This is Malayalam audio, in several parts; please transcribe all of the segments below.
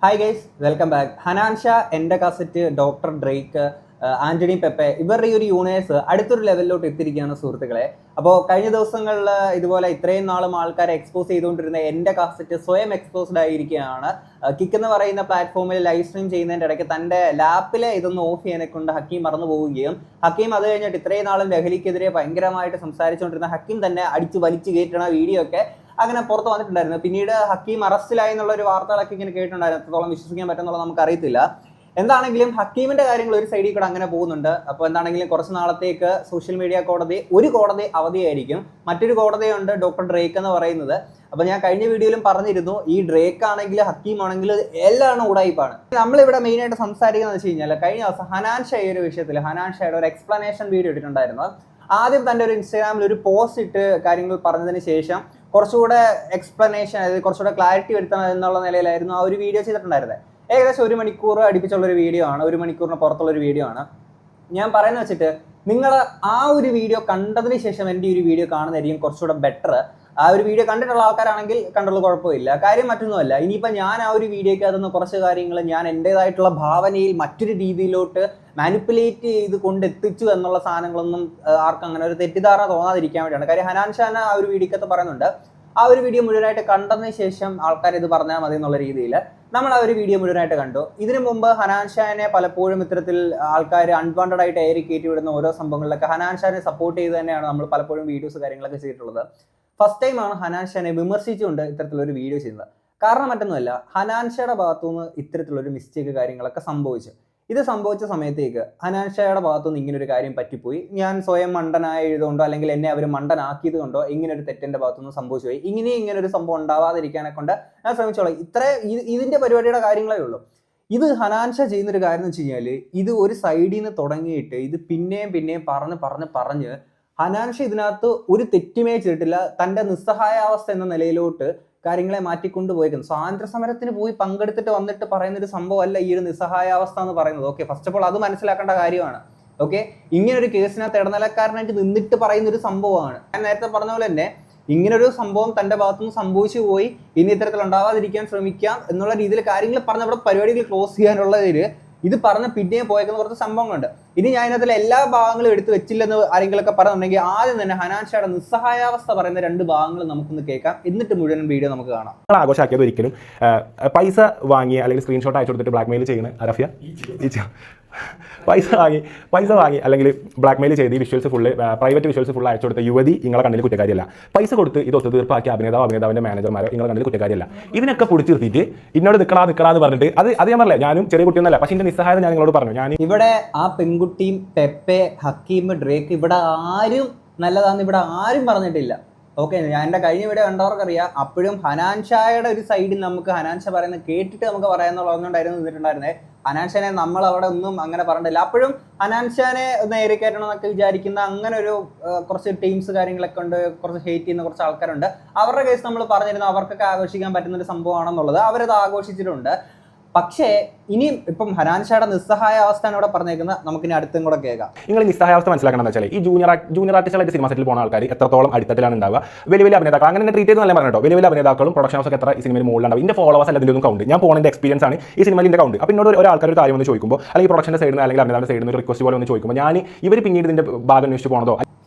Hi guys, welcome back. Hanan Shah, എൻ്റെ cast, doctor Drake, Antony Pepe, ഇവരുടെ ഈ ഒരു യൂണിവേഴ്സ് അടുത്തൊരു ലെവലിലോട്ട് എത്തിയിരിക്കുകയാണ് സുഹൃത്തുക്കളെ. അപ്പോൾ കഴിഞ്ഞ ദിവസങ്ങളിൽ ഇതുപോലെ ഇത്രയും നാളും ആൾക്കാരെ എക്സ്പോസ് ചെയ്തുകൊണ്ടിരുന്ന എൻ്റെ കാസറ്റ് സ്വയം എക്സ്പോസ്ഡ് ആയിരിക്കുകയാണ്. കിക്ക് എന്ന് പറയുന്ന പ്ലാറ്റ്ഫോമിൽ ലൈവ് സ്ട്രീം ചെയ്യുന്നതിൻ്റെ ഇടയ്ക്ക് തൻ്റെ ലാപ്പിലെ ഇതൊന്ന് ഓഫ് ചെയ്യാനെ കൊണ്ട് ഹക്കീം മറന്നു പോവുകയും ഹക്കീം അത് കഴിഞ്ഞിട്ട് ഇത്രയും നാളും ലഹരിക്കെതിരെ ഭയങ്കരമായിട്ട് സംസാരിച്ചുകൊണ്ടിരുന്ന ഹക്കീം തന്നെ അടിച്ച് വലിച്ചു കയറ്റുന്ന വീഡിയോ ഒക്കെ അങ്ങനെ പുറത്ത് വന്നിട്ടുണ്ടായിരുന്നു. പിന്നീട് ഹക്കീം അറസ്റ്റിലായി എന്നുള്ള ഒരു വാർത്തകളൊക്കെ ഇങ്ങനെ കേട്ടിട്ടുണ്ടായിരുന്നു. എത്രത്തോളം വിശ്വസിക്കാൻ പറ്റുന്നുള്ളത് നമുക്കറിയത്തില്ല. എന്താണെങ്കിലും ഹക്കീമിന്റെ കാര്യങ്ങൾ ഒരു സൈഡിൽ കൂടെ അങ്ങനെ പോകുന്നുണ്ട്. അപ്പോൾ എന്താണെങ്കിലും കുറച്ച് നാളത്തേക്ക് സോഷ്യൽ മീഡിയ കോടതി, ഒരു കോടതി അവധിയായിരിക്കും, മറ്റൊരു കോടതിയുണ്ട് ഡോക്ടർ ഡ്രേക്ക് എന്ന് പറയുന്നത്. അപ്പോൾ ഞാൻ കഴിഞ്ഞ വീഡിയോയിലും പറഞ്ഞിരുന്നു, ഈ ഡ്രേക്ക് ആണെങ്കിൽ ഹക്കീം ആണെങ്കിൽ എല്ലാം ഉടായിപ്പാണ്. നമ്മളിവിടെ മെയിനായിട്ട് സംസാരിക്കുന്നത് വെച്ച് കഴിഞ്ഞാൽ കഴിഞ്ഞ ദിവസം ഹനാൻ ഷാ ഒരു വിഷയത്തിൽ ഹനാൻ ഷായുടെ ഒരു എക്സ്പ്ലനേഷൻ വീഡിയോ ഇട്ടിട്ടുണ്ടായിരുന്നു. ആദ്യം തൻ്റെ ഒരു ഇൻസ്റ്റാഗ്രാമിൽ ഒരു പോസ്റ്റ് ഇട്ട് കാര്യങ്ങൾ പറഞ്ഞതിന് ശേഷം കുറച്ചുകൂടെ എക്സ്പ്ലനേഷൻ, അതായത് കുറച്ചുകൂടെ ക്ലാരിറ്റി വരുത്തണം എന്നുള്ള നിലയിലായിരുന്നു ആ ഒരു വീഡിയോ ചെയ്തിട്ടുണ്ടായിരുന്നത്. ഏകദേശം 1 മണിക്കൂർ അടുപ്പിച്ചുള്ളൊരു വീഡിയോ ആണ്, 1 മണിക്കൂറിന് പുറത്തുള്ളൊരു വീഡിയോ ആണ്. ഞാൻ പറയുന്നത് വെച്ചിട്ട് നിങ്ങൾ ആ ഒരു വീഡിയോ കണ്ടതിന് ശേഷം എൻ്റെ ഈ ഒരു വീഡിയോ കാണുന്നതായിരിക്കും കുറച്ചുകൂടെ ബെറ്റർ. ആ ഒരു വീഡിയോ കണ്ടിട്ടുള്ള ആൾക്കാരാണെങ്കിൽ കണ്ടുള്ള കുഴപ്പമില്ല. കാര്യം മറ്റൊന്നുമല്ല, ഇനിയിപ്പോൾ ഞാൻ ആ ഒരു വീഡിയോയ്ക്ക് അതൊന്ന് കുറച്ച് കാര്യങ്ങൾ ഞാൻ എൻ്റേതായിട്ടുള്ള ഭാവനയിൽ മറ്റൊരു രീതിയിലോട്ട് മാനിപ്പുലേറ്റ് ചെയ്ത് കൊണ്ടെത്തിച്ചു എന്നുള്ള സാധനങ്ങളൊന്നും ആർക്കും അങ്ങനെ ഒരു തെറ്റിദ്ധാരണ തോന്നാതിരിക്കാൻ വേണ്ടിയാണ്. കാര്യം ഹനാൻ ഷാൻ ആ ഒരു വീഡിയോക്കകത്ത് പറയുന്നുണ്ട്, ആ ഒരു വീഡിയോ മുഴുവനായിട്ട് കണ്ടതിന് ശേഷം ആൾക്കാർ ഇത് പറഞ്ഞാൽ മതി എന്നുള്ള രീതിയിൽ നമ്മൾ ആ ഒരു വീഡിയോ മുഴുവനായിട്ട് കണ്ടു. ഇതിനു മുമ്പ് ഹനാൻ ഷാനെ പലപ്പോഴും ഇത്തരത്തിൽ ആൾക്കാർ അൺവാണ്ടഡ് ആയിട്ട് ഏറി കയറ്റി വിടുന്ന ഓരോ സംഭവങ്ങളിലൊക്കെ ഹനാൻ ഷാനെ സപ്പോർട്ട് ചെയ്ത് തന്നെയാണ് നമ്മൾ പലപ്പോഴും വീഡിയോസ് കാര്യങ്ങളൊക്കെ ചെയ്തിട്ടുള്ളത്. ഫസ്റ്റ് ടൈമാണ് ഹനാൻ ഷാനെ വിമർശിച്ചുകൊണ്ട് ഇത്തരത്തിലൊരു വീഡിയോ ചെയ്യുന്നത്. കാരണം മറ്റൊന്നുമല്ല, ഹനാൻ ഷായുടെ ഭാഗത്തുനിന്ന് ഇത്തരത്തിലൊരു മിസ്റ്റേക്ക് കാര്യങ്ങളൊക്കെ സംഭവിച്ചു. ഇത് സംഭവിച്ച സമയത്തേക്ക് ഹനാൻ ഷായുടെ ഭാഗത്തുനിന്ന് ഇങ്ങനൊരു കാര്യം പറ്റിപ്പോയി, ഞാൻ സ്വയം മണ്ടനായതുകൊണ്ടോ അല്ലെങ്കിൽ എന്നെ അവർ മണ്ടനാക്കിയത് കൊണ്ടോ ഇങ്ങനൊരു തെറ്റിൻ്റെ ഭാഗത്തുനിന്ന് സംഭവിച്ചു പോയി, ഇങ്ങനൊരു സംഭവം ഉണ്ടാവാതിരിക്കാനെ കൊണ്ട് ഞാൻ ശ്രമിച്ചോളാം. ഇതിൻ്റെ പരിപാടിയുടെ കാര്യങ്ങളേ ഉള്ളൂ. ഇത് ഹനാൻ ഷാ ചെയ്യുന്നൊരു കാര്യം എന്ന് വെച്ച് കഴിഞ്ഞാൽ, ഇത് ഒരു സൈഡിൽ നിന്ന് തുടങ്ങിയിട്ട് ഇത് പിന്നെയും പറഞ്ഞ് ഹനാൻ ഷാ ഇതിനകത്ത് ഒരു തെറ്റുമേ ചെയ്തിട്ടില്ല. തൻ്റെ നിസ്സഹായാവസ്ഥ എന്ന നിലയിലോട്ട് കാര്യങ്ങളെ മാറ്റിക്കൊണ്ടുപോയിരിക്കുന്നു. സ്വാതന്ത്ര്യ സമരത്തിന് പോയി പങ്കെടുത്തിട്ട് വന്നിട്ട് പറയുന്നൊരു സംഭവമല്ല ഈ ഒരു നിസ്സഹായാവസ്ഥ എന്ന് പറയുന്നത്. ഓക്കെ, ഫസ്റ്റ് ഓഫ് ഓൾ അത് മനസ്സിലാക്കേണ്ട കാര്യമാണ്. ഓക്കെ, ഇങ്ങനൊരു കേസിനകത്ത് ഇടനിലക്കാരനായിട്ട് നിന്നിട്ട് പറയുന്നൊരു സംഭവമാണ്. ഞാൻ നേരത്തെ പറഞ്ഞ പോലെ തന്നെ ഇങ്ങനൊരു സംഭവം തൻ്റെ ഭാഗത്തുനിന്ന് സംഭവിച്ചു പോയി, ഇനി ഇത്തരത്തിൽ ഉണ്ടാവാതിരിക്കാൻ ശ്രമിക്കാം എന്നുള്ള രീതിയിൽ കാര്യങ്ങൾ പറഞ്ഞ് അവിടെ പരിപാടികൾ ക്ലോസ് ചെയ്യാനുള്ളതിൽ ഇത് പറഞ്ഞ പിന്നെയും പോയേക്കുന്ന കുറച്ച് സംഭവങ്ങളുണ്ട്. ഇനി ഞാൻ ഇതിനകത്തിൽ എല്ലാ ഭാഗങ്ങളും എടുത്ത് വെച്ചില്ലെന്ന് ആരെങ്കിലൊക്കെ പറയുന്നുണ്ടെങ്കിൽ ആദ്യം തന്നെ ഹനാൻ ഷായുടെ നിസ്സഹായാവസ്ഥ പറയുന്ന 2 ഭാഗങ്ങൾ നമുക്കൊന്ന് കേൾക്കാം, എന്നിട്ട് മുഴുവൻ വീഡിയോ നമുക്ക് കാണാം. ആഘോഷമാക്കിയത് ഒരിക്കലും പൈസ വാങ്ങി അല്ലെങ്കിൽ സ്ക്രീൻഷോട്ട് അയച്ചു കൊടുത്തിട്ട് ബ്ലാക്ക് മെയിൽ ചെയ്യുന്ന റഫിയ പൈസ വാങ്ങി അല്ലെങ്കിൽ ബ്ലാക്ക് മെയിൽ ചെയ്ത് ഈ visuals full private visuals full അയച്ചു കൊടുത്ത യുവതി നിങ്ങളെ കണ്ണിൽ കുറ്റക്കാരിയല്ല. പൈസ കൊടുത്ത് ഇത് ഒത്തുതീർപ്പാക്കി അഭിനേതാവിൻ്റെ മാനേജർമാരോ നിങ്ങളെ കണ്ണിൽ കുറ്റക്കാരിയല്ല. ഇതിനൊക്കെ പിടിച്ച് നിർത്തിയിട്ട് ഇന്നോട് നിൽക്കണമെന്ന് പറഞ്ഞിട്ട് അത് ഞാൻ പറഞ്ഞില്ല, ഞാനും ചെറിയ കുട്ടിയൊന്നല്ല, പക്ഷേ എൻ്റെ നിസ്സഹായത ഞാൻ നിങ്ങളോട് പറഞ്ഞു. ഞാൻ ഇവിടെ ആ പെൺകുട്ടിയും പെപ്പെ, ഹക്കീം, ഡ്രേക്ക് ഇവിടെ ആരും നല്ലതാന്ന് ഇവിടെ ആരും പറഞ്ഞിട്ടില്ല. ഓക്കെ, ഞാൻ എൻ്റെ കഴിഞ്ഞ വീഡിയോ കണ്ടവർക്കറിയാം. അപ്പോഴും ഹനാൻ ഷായുടെ ഒരു സൈഡിൽ നമുക്ക് ഹനാൻ ഷാ പറയുന്നത് കേട്ടിട്ട് നമുക്ക് പറയാമെന്നുള്ളതുകൊണ്ടായിരുന്നു നിന്നിട്ടുണ്ടായിരുന്നത്. ഹനാൻ ഷാനെ നമ്മൾ അവിടെ ഒന്നും അങ്ങനെ പറഞ്ഞിട്ടില്ല. അപ്പോഴും ഹനാൻ ഷാനെ ഒന്ന് ഏറിക്കയറ്റണം എന്നൊക്കെ വിചാരിക്കുന്ന അങ്ങനെ ഒരു കുറച്ച് ടീംസ് കാര്യങ്ങളൊക്കെ ഉണ്ട്, കുറച്ച് ഹേറ്റ് ചെയ്യുന്ന കുറച്ച് ആൾക്കാരുണ്ട്. അവരുടെ കേസ് നമ്മൾ പറഞ്ഞിരുന്നു, അവർക്കൊക്കെ ആഘോഷിക്കാൻ പറ്റുന്ന ഒരു സംഭവമാണെന്നുള്ളത്. അവരത് ആഘോഷിച്ചിട്ടുണ്ട്. പക്ഷേ ഇനി ഇപ്പം ഹനാൻ ഷായുടെ നിസ്സഹായ അവസ്ഥയാണ് ഇവിടെ പറഞ്ഞേക്കുന്നത്. നമുക്കിനി അടുത്തും കൂടെ കേൾക്കാം. നിങ്ങൾ നിസ്സഹായാവസ്ഥ മനസ്സിലാക്കണം എന്ന് വെച്ചാൽ, ഈ ജൂനിയർ ആർട്ടിസ്റ്റുകളായിട്ട് സിനിമ സെറ്റിൽ പോകുന്ന ആൾക്കാർ എത്രത്തോളം അടിത്തട്ടിലാണ് ഉണ്ടാവുക. വലിയ അഭിനേതാക്കൾ അങ്ങനെ ട്രീറ്റ് ചെയ്ത് നല്ല പറഞ്ഞോ, വലിയ അഭിനേതാക്കളും പ്രൊഡക്ഷൻ ഹൗസ് ഒക്കെ എത്ര ഈ സിനിമയിൽ മുകളിലുണ്ടാവും. ഇതിന്റെ ഫോളോവേഴ്സ് അല്ലതിലൊന്നും കൗണ്ട്. ഞാൻ പോകുന്ന എക്സ്പീരിയൻസ് ആണ് ഈ സിനിമയിൽ ഇതിന്റെ കൗണ്ട്. അപ്പോൾ എന്നോട് ഒരാൾക്കാർ ഒരു കാര്യം ഒന്ന് ചോദിക്കുമ്പോൾ, അല്ലെങ്കിൽ പ്രൊഡക്ഷൻ്റെ സൈഡിൽ നിന്ന് അല്ലെങ്കിൽ അഭിനേതാവിന്റെ സൈഡിൽ നിന്ന് ഒരു റിക്വസ്റ്റ് പോലെ ഒന്ന് ചോദിക്കുമ്പോൾ ഞാൻ ഇവർ പിന്നീട് ഇതിന്റെ ഭാഗം അന്വേഷിച്ച് പോകണതോ.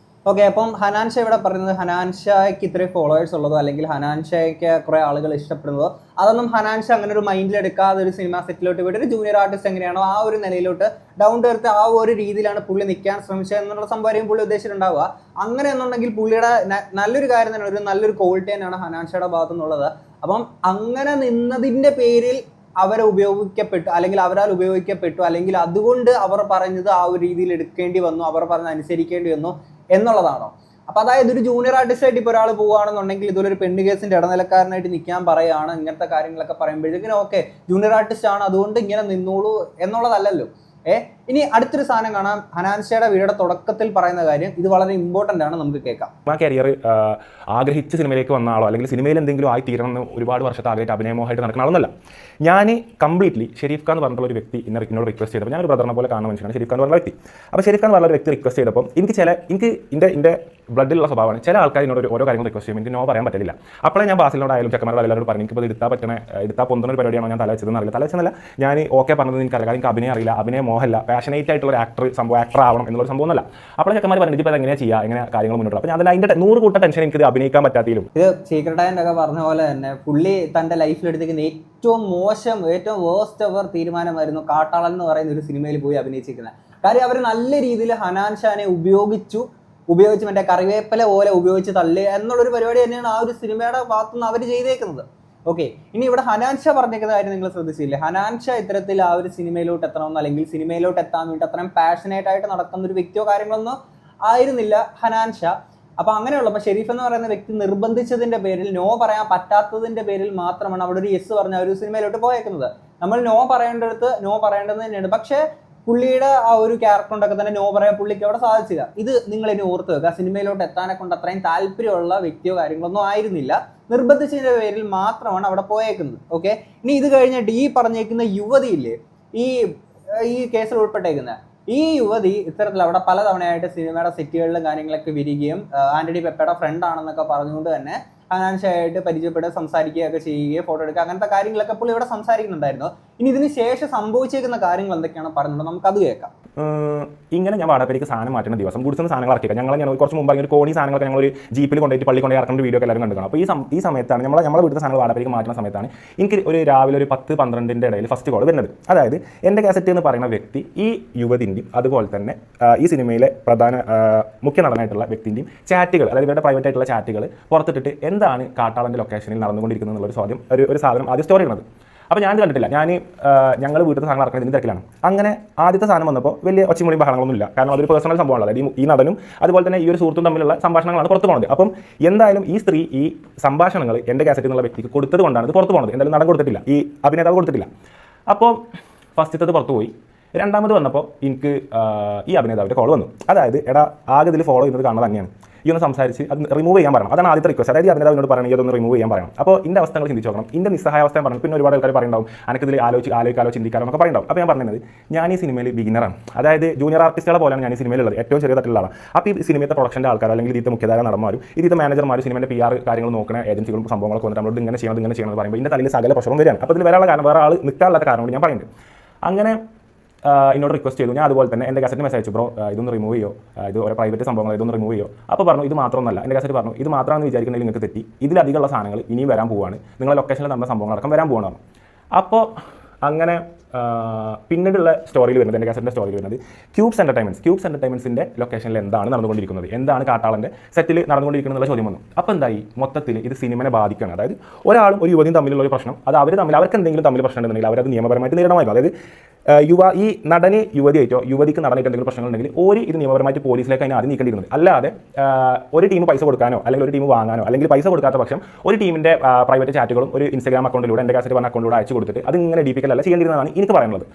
ഓക്കെ, അപ്പം ഹനാൻ ഷാ ഇവിടെ പറയുന്നത് ഹനാൻ ഷായ്ക്ക് ഇത്രയും ഫോളോവേഴ്സ് ഉള്ളതോ അല്ലെങ്കിൽ ഹനാൻ ഷായ്ക്ക് കുറേ ആളുകൾ ഇഷ്ടപ്പെടുന്നതോ അതൊന്നും ഹനാൻ ഷാ അങ്ങനെ ഒരു മൈൻഡിൽ എടുക്കാതെ ഒരു സിനിമ സെറ്റിലോട്ട് പോയിട്ട് ഒരു ജൂനിയർ ആർട്ടിസ്റ്റ് എങ്ങനെയാണോ ആ ഒരു നിലയിലോട്ട് ഡൗൺ ടു എർത്ത് ആ ഒരു രീതിയിലാണ് പുള്ളി നിൽക്കാൻ ശ്രമിച്ചത് എന്നുള്ള സംഭവം പുള്ളി ഉദ്ദേശിച്ചിട്ടുണ്ടാവുക. അങ്ങനെ എന്നുണ്ടെങ്കിൽ പുള്ളിയുടെ നല്ലൊരു കാര്യം തന്നെയാണ്, ഒരു നല്ലൊരു ക്വാളിറ്റി തന്നെയാണ് ഹനാൻ ഷായുടെ ഭാഗത്തു നിന്നുള്ളത്. അപ്പം അങ്ങനെ നിന്നതിൻ്റെ പേരിൽ അവരെ ഉപയോഗിക്കപ്പെട്ടു അല്ലെങ്കിൽ അവരാൽ ഉപയോഗിക്കപ്പെട്ടു അല്ലെങ്കിൽ അതുകൊണ്ട് അവർ പറഞ്ഞത് ആ ഒരു രീതിയിൽ എടുക്കേണ്ടി വന്നു, അവർ പറഞ്ഞത് അനുസരിക്കേണ്ടി വന്നു എന്നുള്ളതാണോ? അപ്പൊ അതായത് ഒരു ജൂനിയർ ആർട്ടിസ്റ്റ് ആയിട്ട് ഇപ്പോൾ ഒരാൾ പോവുകയാണെന്നുണ്ടെങ്കിൽ ഇതുപോലെ ഒരു പെണ്ണ് കേസിന്റെ ഇടനിലക്കാരനായിട്ട് നിൽക്കാൻ പറയുകയാണ്, ഇങ്ങനത്തെ കാര്യങ്ങളൊക്കെ പറയുമ്പോഴത്തേക്കിനും ഓക്കെ ജൂനിയർ ആർട്ടിസ്റ്റ് ആണ് അതുകൊണ്ട് ഇങ്ങനെ നിന്നോളൂ എന്നുള്ളതല്ലല്ലോ. ഇനി അടുത്തൊരു സാധനം കാണാം. ഹനാൻഷയുടെ വീഡിയോയുടെ തുടക്കത്തിൽ പറയുന്ന കാര്യം ഇത് വളരെ ഇമ്പോർട്ടൻ്റ് ആണ്, നമുക്ക് കേൾക്കാം. ആ കരിയർ ആഗ്രഹിച്ച് സിനിമയിലേക്ക് വന്ന ആളോ അല്ലെങ്കിൽ സിനിമയിൽ എന്തെങ്കിലും ആയി തീരണമെന്ന് ഒരുപാട് വർഷത്തെ ആഗ്രഹിച്ച് അഭിനയമോഹമായിട്ട് നടക്കുന്ന ആളൊന്നല്ല. ഞാൻ കംപ്ലീറ്റ്ലി ഷെരീഫ് ഖാൻ എന്ന് പറഞ്ഞിട്ടുള്ള ഒരു വ്യക്തി എന്നോട് റിക്വസ്റ്റ് ചെയ്തപ്പോൾ, ഞാൻ ഒരു ബ്രദറിനെ പോലെ കാണുന്ന മനുഷ്യനാണ് ഷെരീഫ് ഖാൻ എന്ന് പറഞ്ഞ വ്യക്തി. അപ്പോൾ ഷെരീഫ് ഖാൻ പറഞ്ഞ ഒരു വ്യക്തി റിക്വസ്റ്റ് ചെയ്തപ്പോൾ എനിക്ക് എൻ്റെ ബ്ലഡിലുള്ള സ്വഭാവമാണ്. ചില ആൾക്കാർ എന്നോട് ഓരോ കാര്യങ്ങൾ റിക്വസ്റ്റ് ചെയ്യുമ്പോൾ എനിക്ക് നോ പറയാൻ പറ്റില്ല. അപ്പോഴേ ഞാൻ ബാസിലോടായാലും ചെക്കന്മാരോട് എല്ലാവരോട് പറഞ്ഞു, എനിക്കിപ്പോൾ എടുത്താൽ പൊന്തുന്ന ഒരു പരിപാടിയാണോ ഞാൻ തലവെച്ചതെന്ന് അറിയില്ല. തലവെച്ചെന്നല്ല, ഞാൻ ഓക്കെ പറഞ്ഞത് എനിക്കറിയില്ല, എനിക്ക് അഭിനയം അറിയില്ല, അഭിനയ മോഹമല്ല, പാഷനേറ്റ് ആയിട്ടുള്ള ഒരു ആക്ടർ ആവണം എന്നുള്ളൊരു സംഭവമല്ല. അപ്പോൾ ചെക്കന്മാർ പറഞ്ഞു ഇപ്പോൾ എങ്ങനെയാണ് ചെയ്യുക, എങ്ങനെ കാര്യങ്ങൾ മുന്നോട്ട്. അപ്പോൾ ഞാൻ അതിൻ്റെ 100 കൂട്ട ടെൻഷൻ എനിക്കിത് അഭിനയിക്കാൻ പറ്റാത്തതിലും. ഇത് സീക്രട്ടായൻ്റെ പറഞ്ഞ പോലെ തന്നെ പുള്ളി തൻ്റെ ലൈഫിൽ എടുത്തിരിക്കുന്ന ഏറ്റവും മോശം, ഏറ്റവും വേസ്റ്റ് എവർ തീരുമാനമായിരുന്നു കാട്ടാളൻ എന്ന് പറയുന്ന ഒരു സിനിമയിൽ പോയി അഭിനയിച്ചിരിക്കുന്നത്. കാര്യം അവർ നല്ല രീതിയിൽ ഹനാൻ ഷാനെ ഉപയോഗിച്ച് മറ്റേ കറിവേപ്പില പോലെ ഉപയോഗിച്ച് തള്ളി എന്നുള്ളൊരു പരിപാടി തന്നെയാണ് ആ ഒരു സിനിമയുടെ ഭാഗത്തുനിന്ന് അവർ ചെയ്തേക്കുന്നത്. ഓക്കെ, ഇനി ഇവിടെ ഹനാൻ ഷാ പറഞ്ഞിരിക്കുന്ന കാര്യം നിങ്ങൾ ശ്രദ്ധിച്ചില്ലേ? ഹനാൻ ഷാ ഇത്തരത്തിൽ ആ ഒരു സിനിമയിലോട്ട് എത്തണമെന്നോ അല്ലെങ്കിൽ സിനിമയിലോട്ട് എത്താൻ വേണ്ടി അത്രയും പാഷനേറ്റ് ആയിട്ട് നടക്കുന്ന ഒരു വ്യക്തിയോ കാര്യങ്ങളൊന്നും ആയിരുന്നില്ല ഹനാൻ ഷാ. അപ്പൊ അങ്ങനെയുള്ളപ്പോൾ ഷെരീഫ് എന്ന് പറയുന്ന വ്യക്തി നിർബന്ധിച്ചതിന്റെ പേരിൽ, നോ പറയാൻ പറ്റാത്തതിന്റെ പേരിൽ മാത്രമാണ് അവിടെ ഒരു യെസ് പറഞ്ഞ ഒരു സിനിമയിലോട്ട് പോയേക്കുന്നത്. നമ്മൾ നോ പറയേണ്ടടുത്ത് നോ പറയേണ്ടത് തന്നെയാണ്. പക്ഷേ പുള്ളിയുടെ ആ ഒരു ക്യാരക്ടർ കൊണ്ടൊക്കെ തന്നെ നോ പറയാൻ പുള്ളിക്ക് അവിടെ സാധിച്ചില്ല. ഇത് നിങ്ങൾ ഇനി ഓർത്ത് വെക്കുക. സിനിമയിലോട്ട് എത്താനെ കൊണ്ട് അത്രയും താല്പര്യമുള്ള വ്യക്തിയോ കാര്യങ്ങളൊന്നും ആയിരുന്നില്ല, നിർബന്ധിച്ചതിന്റെ പേരിൽ മാത്രമാണ് അവിടെ പോയേക്കുന്നത്. ഓക്കെ, ഇനി ഇത് കഴിഞ്ഞിട്ട് ഈ പറഞ്ഞേക്കുന്ന യുവതിയില്ലേ, ഈ കേസിൽ ഉൾപ്പെട്ടേക്കുന്ന ഈ യുവതി ഇത്തരത്തിൽ അവിടെ പലതവണയായിട്ട് സിനിമയുടെ സെറ്റുകളിലും കാര്യങ്ങളൊക്കെ വരികയും ആന്റണി പെപ്പയുടെ ഫ്രണ്ട് ആണെന്നൊക്കെ പറഞ്ഞുകൊണ്ട് തന്നെ ഹനാൻ ഷായായിട്ട് പരിചയപ്പെടുക, സംസാരിക്കുകയൊക്കെ ചെയ്യുകയും ഫോട്ടോ എടുക്കുക, അങ്ങനത്തെ കാര്യങ്ങളൊക്കെ പുള്ളി ഇവിടെ സംസാരിക്കുന്നുണ്ടായിരുന്നു. ഇനി ഇതിന് ശേഷം സംഭവിച്ചേക്കുന്ന കാര്യങ്ങൾ എന്തൊക്കെയാണ് പറയുന്നത്, നമുക്കത് കേൾക്കാം. ഇങ്ങനെ ഞാൻ വാടകയ്ക്ക് സാധനം മാറ്റുന്ന ദിവസം ഗുഡ്സിന് സാധനങ്ങൾ ഇറക്കിക്കുക. ഞാൻ കുറച്ച് മുമ്പ് ഒരു കോണി സാധനങ്ങളൊക്കെ ഞങ്ങൾ ഒരു ജീപ്പിൽ കൊണ്ടുപോയിട്ട് പള്ളി കൊണ്ടുപോയി ഇറക്കുന്ന വീഡിയോ ഒക്കെ എല്ലാവരും കണ്ടുക്കണം. അപ്പോൾ ഈ സമയത്താണ് നമ്മുടെ വീട്ടിലെ സാധനങ്ങൾ വാടകയ്ക്ക് മാറ്റുന്ന സമയത്താണ് എനിക്ക് ഒരു രാവിലെ ഒരു 10-12 ഇടയിൽ ഫസ്റ്റ് കോൾ വരുന്നത്. അതായത് എൻ്റെ കാസറ്റ് എന്ന് പറയുന്ന വ്യക്തി ഈ യുവതിൻ്റെയും അതുപോലെ തന്നെ ഈ സിനിമയിലെ പ്രധാന മുഖ്യ നടനായിട്ടുള്ള വ്യക്തിൻ്റെയും ചാറ്റുകൾ, അതായത് ഇവരുടെ പ്രൈവറ്റ് ആയിട്ടുള്ള ചാറ്റുകൾ പുറത്തിട്ടിട്ട് എന്താണ് കാട്ടാളൻ്റെ ലൊക്കേഷനിൽ നടന്നുകൊണ്ടിരിക്കുന്നത് എന്നുള്ളൊരു ഒരു സാധനം ആദ്യം സ്റ്റോറി ഇടുന്നത്. അപ്പോൾ ഞാൻ കണ്ടിട്ടില്ല. ഞങ്ങൾ വീട്ടിൽ സാധനങ്ങൾ ഇറക്കുന്നത് ഇതിൻ്റെ തിരക്കിലാണ്. അങ്ങനെ ആദ്യത്തെ സാധനം വന്നപ്പോൾ വലിയ ഒച്ചമൂളിയും ബഹളങ്ങളൊന്നും ഇല്ല. കാരണം അതൊരു പേഴ്സണൽ സംഭവമാണ്. അതായത് ഈ നടനും അതുപോലെ തന്നെ ഈ ഒരു സുഹൃത്തും തമ്മിലുള്ള സംഭാഷണങ്ങളാണ് പുറത്ത് പോകുന്നത്. അപ്പം എന്തായാലും ഈ സ്ത്രീ ഈ സംഭാഷണങ്ങൾ എൻ്റെ കാസറ്റ് എന്നുള്ള വ്യക്തിക്ക് കൊടുത്തത് കൊണ്ടാണ് ഇത് പുറത്ത് പോകുന്നത്. എന്തായാലും നടൻ കൊടുത്തിട്ടില്ല, ഈ അഭിനേതാവ് കൊടുത്തിട്ടില്ല. അപ്പോൾ ഫസ്റ്റത്തത് പുറത്ത് പോയി. രണ്ടാമത് വന്നപ്പോൾ എനിക്ക് ഈ അഭിനേതാവിൻ്റെ കോൾ വന്നു. അതായത് എടാ ആകെ ഇതിൽ ഫോളോ ചെയ്യുന്നത് കാണുന്നത് തന്നെയാണ്, ഈ ഒന്ന് സംസാരിച്ച് അത് റിമൂവ് ചെയ്യാൻ പറയണം. അതാണ് ആദ്യത്തെ റിക്വസ്റ്റ്. അതായത് അഭിനേതാവിനോട് പറയണം ഇതൊന്ന് റിമൂവ് ചെയ്യാൻ പറയണം. അപ്പോൾ ഇതിൻ്റെ അവസ്ഥകൾ ചിന്തിച്ച് നോക്കണം. ഇതിൻ്റെ നിസ്സഹായാവസ്ഥ പറഞ്ഞു. പിന്നെ ഒരുപാട് ആൾക്കാർ പറയുണ്ടാവും എനിക്കിതിൽ ആലോചിക്കാലോ ചിന്തിക്കാലോ എന്നൊക്കെ പറയുണ്ടാവും. അപ്പോൾ ഞാൻ പറഞ്ഞത് ഞാൻ ഈ സിനിമയിൽ ബിഗിനറാണ്. അതായത് ജൂനിയർ ആർട്ടിസ്റ്റുകളെ പോലെയാണ് ഞാൻ ഈ സിനിമയിലുള്ളത്, ഏറ്റവും ചെറിയ തട്ടിലുള്ളതാണ്. അപ്പോൾ ഈ സിനിമയുടെ പ്രൊഡക്ഷൻ്റെ ആൾക്കാർ അല്ലെങ്കിൽ ഇതിൻ്റെ മുഖ്യധാര നടന്മാരും ഇതിൻ്റെ മാനേജർമാരും സിനിമയുടെ PR കാര്യങ്ങൾ നോക്കുന്ന ഏജൻസികളും സംഭവങ്ങളൊക്കെ വന്നിട്ട് നമ്മളോട് ഇങ്ങനെ ചെയ്യണമെന്ന് പറയുമ്പോൾ ഇതിൻ്റെ തലയിൽ സകല പ്രശ്നവും വരികയാണ്. അപ്പോൾ ഇതിൽ വരാനുള്ള കാരണം വേറെ ആൾ നിൽക്കാനുള്ള കാരണം ഞാൻ പറയുന്നുണ്ട്. അങ്ങനെ എന്നോട് റിക്വസ്റ്റ് ചെയ്തു. ഞാൻ അതുപോലെ തന്നെ എൻ്റെ കാസറ്റ് മെസ്സേജ് അയച്ചു, ബ്രോ ഇതൊന്ന് റിമൂവ് ചെയ്യോ, ഇത് ഒരു പ്രൈവറ്റ് സംഭവങ്ങൾ ഇതൊന്ന് റിമൂവ് ചെയ്യോ. അപ്പോൾ പറഞ്ഞു ഇത് മാത്രമൊന്നല്ല. എൻ്റെ കാസറ്റ് പറഞ്ഞു ഇത് മാത്രമാണെന്ന് വിചാരിക്കുന്നതിൽ നിങ്ങൾക്ക് തെറ്റി, ഇതിലധികമുള്ള സാധനങ്ങൾ ഇനിയും വരാൻ പോവുകയാണ്, നിങ്ങളുടെ ലൊക്കേഷനിൽ നമ്മുടെ സംഭവങ്ങളടക്കം വരാൻ പോകണം. അപ്പോൾ അങ്ങനെ പിന്നീടുള്ള സ്റ്റോറിയിൽ വരുന്നത്, എൻ്റെ കാസറ്റിൻ്റെ സ്റ്റോറിയിൽ വരുന്നത് ക്യൂബ്സ് എൻ്റർടൈൻമെൻറ്റ്സിൻ്റെ ലൊക്കേഷനിൽ എന്താണ് നടന്നുകൊണ്ടിരിക്കുന്നത്, എന്താണ് കാട്ടാളൻ്റെ സെറ്റിൽ നടന്നുകൊണ്ടിരിക്കുന്നത് എന്നുള്ള ചോദ്യം വന്നു. അപ്പോൾ എന്തായി, മൊത്തത്തിൽ ഇത് സിനിമയെ ബാധിക്കുകയാണ്. അതായത് ഒരാളും ഒരു യുവതിയും തമ്മിലുള്ള ഒരു പ്രശ്നം, അത് അവർക്ക് എന്തെങ്കിലും തമ്മിൽ പ്രശ്നം ഉണ്ടെങ്കിൽ അവരത് നിയമപരമായിട്ട് നേരിടണമായിരുന്നു. അതായത് ഈ നടന് യുവതിയായിട്ടോ യുവതിക്ക് നടനായിട്ട് എന്തെങ്കിലും പ്രശ്നങ്ങൾ ഉണ്ടെങ്കിൽ ഇത് നിയമപരമായിട്ട് പോലീസിലേക്ക് അതിന് ആദ്യം നീക്കേണ്ടിയിരുന്നത്. അല്ലാതെ ഒരു ടീം പൈസ കൊടുക്കാനോ അല്ലെങ്കിൽ ഒരു ടീം വാങ്ങാനോ അല്ലെങ്കിൽ പൈസ കൊടുക്കാത്ത പക്ഷം ഒരു ടീമിൻ്റെ പ്രൈവറ്റ് ചാറ്റുകളും ഒരു ഇൻസ്റ്റാഗ്രാം അക്കൗണ്ടിലൂടെ എൻ്റെ കാസറ്റ് പറഞ്ഞ അക്കൗണ്ടിലൂടെ അയച്ചു കൊടുത്തിട്ട് അത് ഇങ്ങനെ ഡീപ്പിക്കലല്ല ചെയ്യേണ്ടിരുന്നതാണ് എനിക്ക് പറയാനുള്ളത്.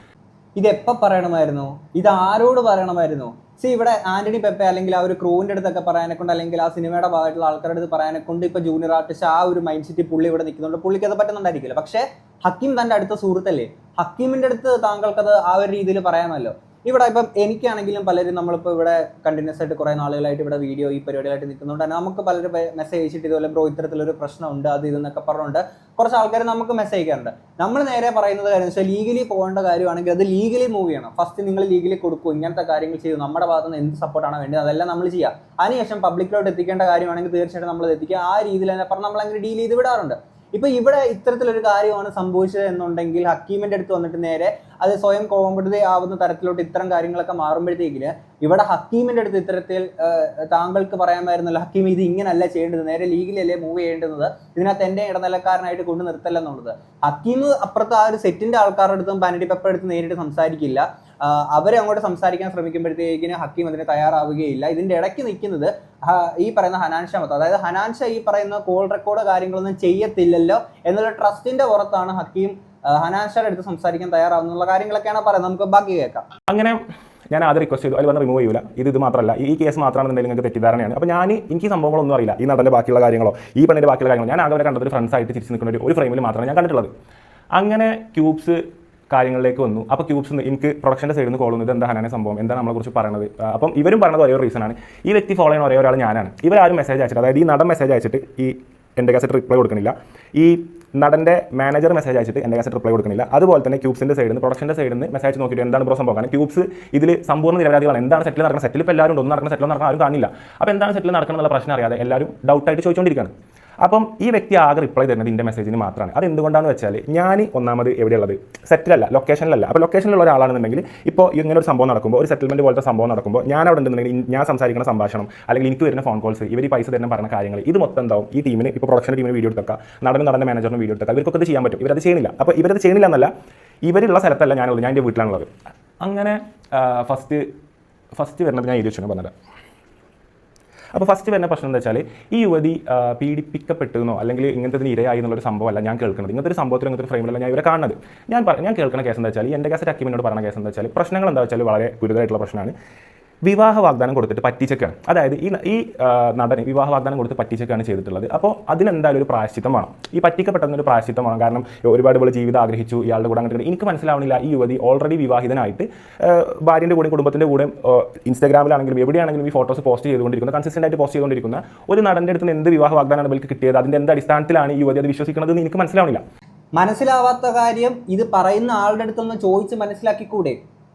ഇതെപ്പോൾ പറയണമായിരുന്നു, ഇത് ആരോട് പറയണമായിരുന്നു? ഇവിടെ ആന്റണി പെപ്പെ അല്ലെങ്കിൽ ആ ഒരു ക്രൂവിൻ്റെ അടുത്തൊക്കെ പറയാനെ കൊണ്ട് അല്ലെങ്കിൽ ആ സിനിമയുടെ ഭാഗമായിട്ടുള്ള ആൾക്കാരുടെ അടുത്ത് പറയാനെ കൊണ്ട് ഇപ്പോൾ ജൂനിയർ ആർട്ടിസ്റ്റ് ആ ഒരു മൈൻഡ് സെറ്റ് പുള്ളി ഇവിടെ നിൽക്കുന്നുണ്ട്, പുള്ളിക്ക് അത് പറ്റുന്നുണ്ടായിരിക്കില്ല. പക്ഷേ ഹക്കീം തൻ്റെ അടുത്ത സുഹൃത്തല്ലേ, ഹക്കീമിൻ്റെ അടുത്ത് താങ്കൾക്കത് ആ ഒരു രീതിയിൽ പറയാമല്ലോ. ഇവിടെ ഇപ്പം എനിക്കാണെങ്കിലും പലരും നമ്മളിപ്പോൾ ഇവിടെ കണ്ടിന്യൂസ് ആയിട്ട് കുറേ നാളുകളായിട്ട് ഇവിടെ വീഡിയോ ഈ പരിപാടികളായിട്ട് നിൽക്കുന്നുണ്ട് തന്നെ നമുക്ക് പലരും മെസ്സേജ് അയച്ചിട്ട് ഇതുപോലെ ബ്രോ ഇത്തരത്തിലൊരു പ്രശ്നമുണ്ട് അത് ഇതെന്നൊക്കെ പറഞ്ഞുകൊണ്ട് കുറച്ച് ആൾക്കാർ നമുക്ക് മെസ്സേജ് അയക്കാറുണ്ട്. നമ്മൾ നേരെ പറയുന്നത് കാര്യം വെച്ചാൽ ലീഗലി പോകേണ്ട കാര്യമാണെങ്കിൽ അത് ലീഗലി മൂവ് ചെയ്യണം. ഫസ്റ്റ് നിങ്ങൾ ലീഗലി കൊടുക്കും, ഇങ്ങനത്തെ കാര്യങ്ങൾ ചെയ്യും, നമ്മുടെ ഭാഗത്ത് നിന്ന് എന്ത് സപ്പോർട്ടാണ് വേണ്ടത് അതെല്ലാം നമ്മൾ ചെയ്യുക. അതിനുശേഷം പബ്ലിക്കിലോട്ട് എത്തിക്കേണ്ട കാര്യമാണെങ്കിൽ തീർച്ചയായിട്ടും നമ്മൾ എത്തിക്കുക. ആ രീതിയിൽ തന്നെ പറഞ്ഞ് നമ്മളങ്ങനെ ഡീൽ ചെയ്ത് വിടാറുണ്ട്. ഇപ്പൊ ഇവിടെ ഇത്തരത്തിലൊരു കാര്യമാണ് സംഭവിച്ചത് എന്നുണ്ടെങ്കിൽ ഹക്കീമിന്റെ അടുത്ത് വന്നിട്ട് നേരെ അത് സ്വയം കോമ്പറ്റീവ് ആവുന്ന തരത്തിലോട്ട് ഇത്തരം കാര്യങ്ങളൊക്കെ മാറുമ്പോഴത്തേക്കിന് ഇവിടെ ഹക്കീമിന്റെ അടുത്ത് ഇത്തരത്തിൽ താങ്കൾക്ക് പറയാമായിരുന്നല്ലോ ഹക്കീം ഇത് ഇങ്ങനല്ല ചെയ്യേണ്ടത്, നേരെ ലീഗിലല്ലേ മൂവ് ചെയ്യേണ്ടത്, ഇതിനകത്ത് എന്റെ ഇടനിലക്കാരനായിട്ട് കൊണ്ടു നിർത്തല്ല എന്നുള്ളത്. ഹക്കീം അപ്പുറത്ത് ആ ഒരു സെറ്റിന്റെ ആൾക്കാരുടെ അടുത്തും ആന്റണി പെപ്പയുടെ അടുത്ത് നേരിട്ട് സംസാരിക്കില്ല. അവരെ അങ്ങോട്ട് സംസാരിക്കാൻ ശ്രമിക്കുമ്പോഴത്തേക്കിന് ഹക്കീം അതിന് തയ്യാറാവുകയില്ല. ഇതിന്റെ ഇടയ്ക്ക് നിൽക്കുന്നത് ഈ പറയുന്ന ഹനാൻ ഷാ മൊത്തം, അതായത് ഹനാൻ ഷാ ഈ പറയുന്ന കോൾ റെക്കോർഡ് കാര്യങ്ങളൊന്നും ചെയ്യത്തില്ലല്ലോ എന്നുള്ള ട്രസ്റ്റിന്റെ പുറത്താണ് ഹക്കീം ഹനാൻഷയുടെ അടുത്ത് സംസാരിക്കാൻ തയ്യാറാവുന്നുള്ള കാര്യങ്ങളൊക്കെയാണ് പറയുന്നത്. നമുക്ക് ബാക്കി കേൾക്കാം. അങ്ങനെ ഞാൻ ആദ്യം റിക്വസ്റ്റ് ചെയ്തു, അതിൽ വന്ന് റിമൂവ് ചെയ്യൂല, ഇത് മാത്രമല്ല ഈ കേസ് മാത്രമാണെന്നുണ്ടെങ്കിൽ നിങ്ങൾക്ക് തെറ്റിദ്ധാരണയാണ്. അപ്പോൾ എനിക്ക് സംഭവങ്ങളൊന്നും അറിയില്ല, ഈ നടൻ്റെ ബാക്കിയുള്ള കാര്യങ്ങളോ ഈ പെണ്ണിൻ്റെ ബാക്കിയുള്ള കാര്യങ്ങളോ. ഞാൻ ആകെ കണ്ടത് ഫ്രണ്ട്സ് ആയിട്ട് തിരിച്ച് നിൽക്കുന്ന ഒരു ഫ്രെയിമിൽ മാത്രമാണ് ഞാൻ കണ്ടിട്ടുള്ളത്. അങ്ങനെ ക്യൂബ്സ് കാര്യങ്ങളിലേക്ക് വന്നു. അപ്പോൾ ക്യൂബ്സ് എനിക്ക് പ്രൊഡക്ഷൻ്റെ സൈഡിൽ നിന്ന് കോൾ വന്നത് എന്താ ഹനാനെ സംഭവം, എന്താണ് നമ്മളെക്കുറിച്ച് പറയുന്നത്. അപ്പം ഇവരും പറയുന്നത് ഒരേ ഒരു റീസണാണ്, ഈ വ്യക്തി ഫോളോ ചെയ്യുന്ന ഒരേ ഒരാൾ ഞാനാണ്. ഇവരാരും മെസ്സേജ് അയച്ചിട്ട്, അതായത് ഈ നടൻ മെസ്സേജ് അയച്ചിട്ട് ഈ എൻ്റെ കാസറ്റ് റിപ്ലൈ കൊടുക്കണില്ല, ഈ നടൻ്റെ മാനേജർ മെസ്സേജ് അയച്ചിട്ട് എൻ്റെ കാസറ്റ് റിപ്ലൈ കൊടുക്കുന്നില്ല. അതുപോലെ തന്നെ ക്യൂബ്സിൻ്റെ സൈഡിൽ നിന്ന് പ്രൊഡക്ഷൻ്റെ സൈഡിൽ നിന്ന് മെസ്സേജ് നോക്കിയിട്ട് എന്താണ് ബ്രോ സംഭവം. കാരണം ക്യൂബ്സ് ഇതിൽ സമ്പൂർണ്ണ നിരവധികളാണ്. എന്താണ് സെറ്റിൽ നടക്കുന്നത്, സെറ്റിൽ ഇപ്പോൾ എല്ലാവരും ഒന്നും നടക്കുന്ന, സെറ്റിൽ നടക്കുന്ന ആരും കാണില്ല. അപ്പോൾ എന്താണ് സെറ്റിൽ നടക്കണം എന്നുള്ള പ്രശ്നം അറിയാതെ എല്ലാവരും ഡൗട്ടായിട്ട് ചോദിച്ചുകൊണ്ടിരിക്കുകയാണ്. അപ്പം ഈ വ്യക്തി ആകെ റിപ്ലൈ തരുന്നത് എൻ്റെ മെസ്സേജിന് മാത്രമാണ്. അത് എന്തുകൊണ്ടാണെന്ന് വെച്ചാൽ ഞാൻ ഒന്നാമത് എവിടെയുള്ളത്, സെറ്റിലല്ല, ലൊക്കേഷനിലല്ല. അപ്പോൾ ലൊക്കേഷനിലുള്ള ഒരാളാണെന്നുണ്ടെങ്കിൽ ഇപ്പോൾ ഇങ്ങനെ ഒരു സംഭവം നടക്കുമ്പോൾ, ഒരു സെറ്റിൽമെൻറ്റ് പോലത്തെ സംഭവം നടക്കുമ്പോൾ ഞാൻ അവിടെ ഉണ്ടെന്നുണ്ടെങ്കിൽ ഞാൻ സംസാരിക്കുന്ന സംഭാഷണം അല്ലെങ്കിൽ എനിക്ക് വരുന്ന ഫോൺ കോൾസ്, ഇവർ ഈ പൈസ തരുന്ന പറഞ്ഞ കാര്യങ്ങൾ, ഇത് മൊത്തം എന്താവും ഈ ടീമിന്, ഇപ്പോൾ പ്രൊഡക്ഷൻ ടീമിന് വീഡിയോ എടുത്തേക്കാം, നടൻ്റെ മാനേജറിന് വീഡിയോ എടുത്തേക്കാം, ഇവർക്കൊക്കെ ഇത് ചെയ്യാൻ പറ്റും. ഇവരത് ചെയ്യുന്നില്ല. അപ്പോൾ ഇവരത് ചെയ്യുന്നില്ല എന്നല്ല, ഇവരുള്ള സ്ഥലത്തല്ല ഞാനുള്ളത്, ഞാൻ എൻ്റെ വീട്ടിലാണുള്ളത്. അങ്ങനെ ഫസ്റ്റ് വരുന്നത് ഞാൻ ഈ വെച്ചാൽ പറഞ്ഞത്. അപ്പോൾ ഫസ്റ്റ് വരുന്ന പ്രശ്നം എന്താ വെച്ചാൽ, ഈ യുവതി പീഡിപ്പിക്കപ്പെട്ടെന്നോ അല്ലെങ്കിൽ ഇങ്ങനത്തെ ഇരയായി എന്നുള്ളൊരു സംഭവമല്ല ഞാൻ കേൾക്കുന്നത്. ഇങ്ങനത്തെ ഒരു സംഭവത്തിൽ, ഇങ്ങനത്തെ ഒരു ഫ്രെയിമിലല്ല ഞാൻ ഇവരെ കാണുന്നത്. ഞാൻ കേൾക്കുന്ന കേസ് എന്താ വെച്ചാൽ, എൻ്റെ കാസറ്റ് അക്കീമിനോട് പറഞ്ഞ കേസ് എന്താ വെച്ചാൽ, പ്രശ്നങ്ങൾ എന്താ വെച്ചാൽ വളരെ ഗുരുതരമായിട്ടുള്ള പ്രശ്നമാണ്. വിവാഹ വാഗ്ദാനം കൊടുത്തിട്ട് പറ്റിച്ചൊക്കെയാണ്. അതായത് ഈ നടന് വിവാഹ വാഗ്ദാനം കൊടുത്ത് പറ്റിച്ചൊക്കെയാണ് ചെയ്തിട്ടുള്ളത്. അപ്പോൾ അതിനെന്തായാലും ഒരു പ്രായശ്ചിത്തം വേണം, ഈ പറ്റിക്കപ്പെട്ടതിനൊരു പ്രായശ്ചിത്തം വേണം. കാരണം ഒരുപാട് ഇവിടെ ജീവിതം ആഗ്രഹിച്ചു ഇയാളുടെ കൂടെ. അങ്ങോട്ട് എനിക്ക് മനസ്സിലാവണില്ല, ഈ യുവതി ഓൾറെഡി വിവാഹിതനായിട്ട് ഭാര്യൻ്റെ കൂടെയും കുടുംബത്തിൻ്റെ കൂടെയും ഇൻസ്റ്റാഗ്രാമിലാണെങ്കിലും എവിടെയാണെങ്കിലും ഈ ഫോട്ടോസ് പോസ്റ്റ് ചെയ്തുകൊണ്ടിരിക്കുന്ന, കൺസിസ്റ്റൻ്റ് ആയിട്ട് പോസ്റ്റ് ചെയ്തുകൊണ്ടിരിക്കുന്ന ഒരു നടൻ്റെ അടുത്ത് എന്ത് വിവാഹ വാഗ്ദാനമാണ് ഇവർക്ക് കിട്ടിയത്, അതിൻ്റെ എന്ത് അടിസ്ഥാനത്തിലാണ് ഈ യുവതി അത് വിശ്വസിക്കുന്നത് എന്ന് എനിക്ക് മനസ്സിലാവണില്ല. മനസ്സിലാവാത്ത കാര്യം ഇത് പറയുന്ന ആളുടെ അടുത്തൊന്ന് ചോദിച്ച് മനസ്സിലാക്കിക്കൂടെ?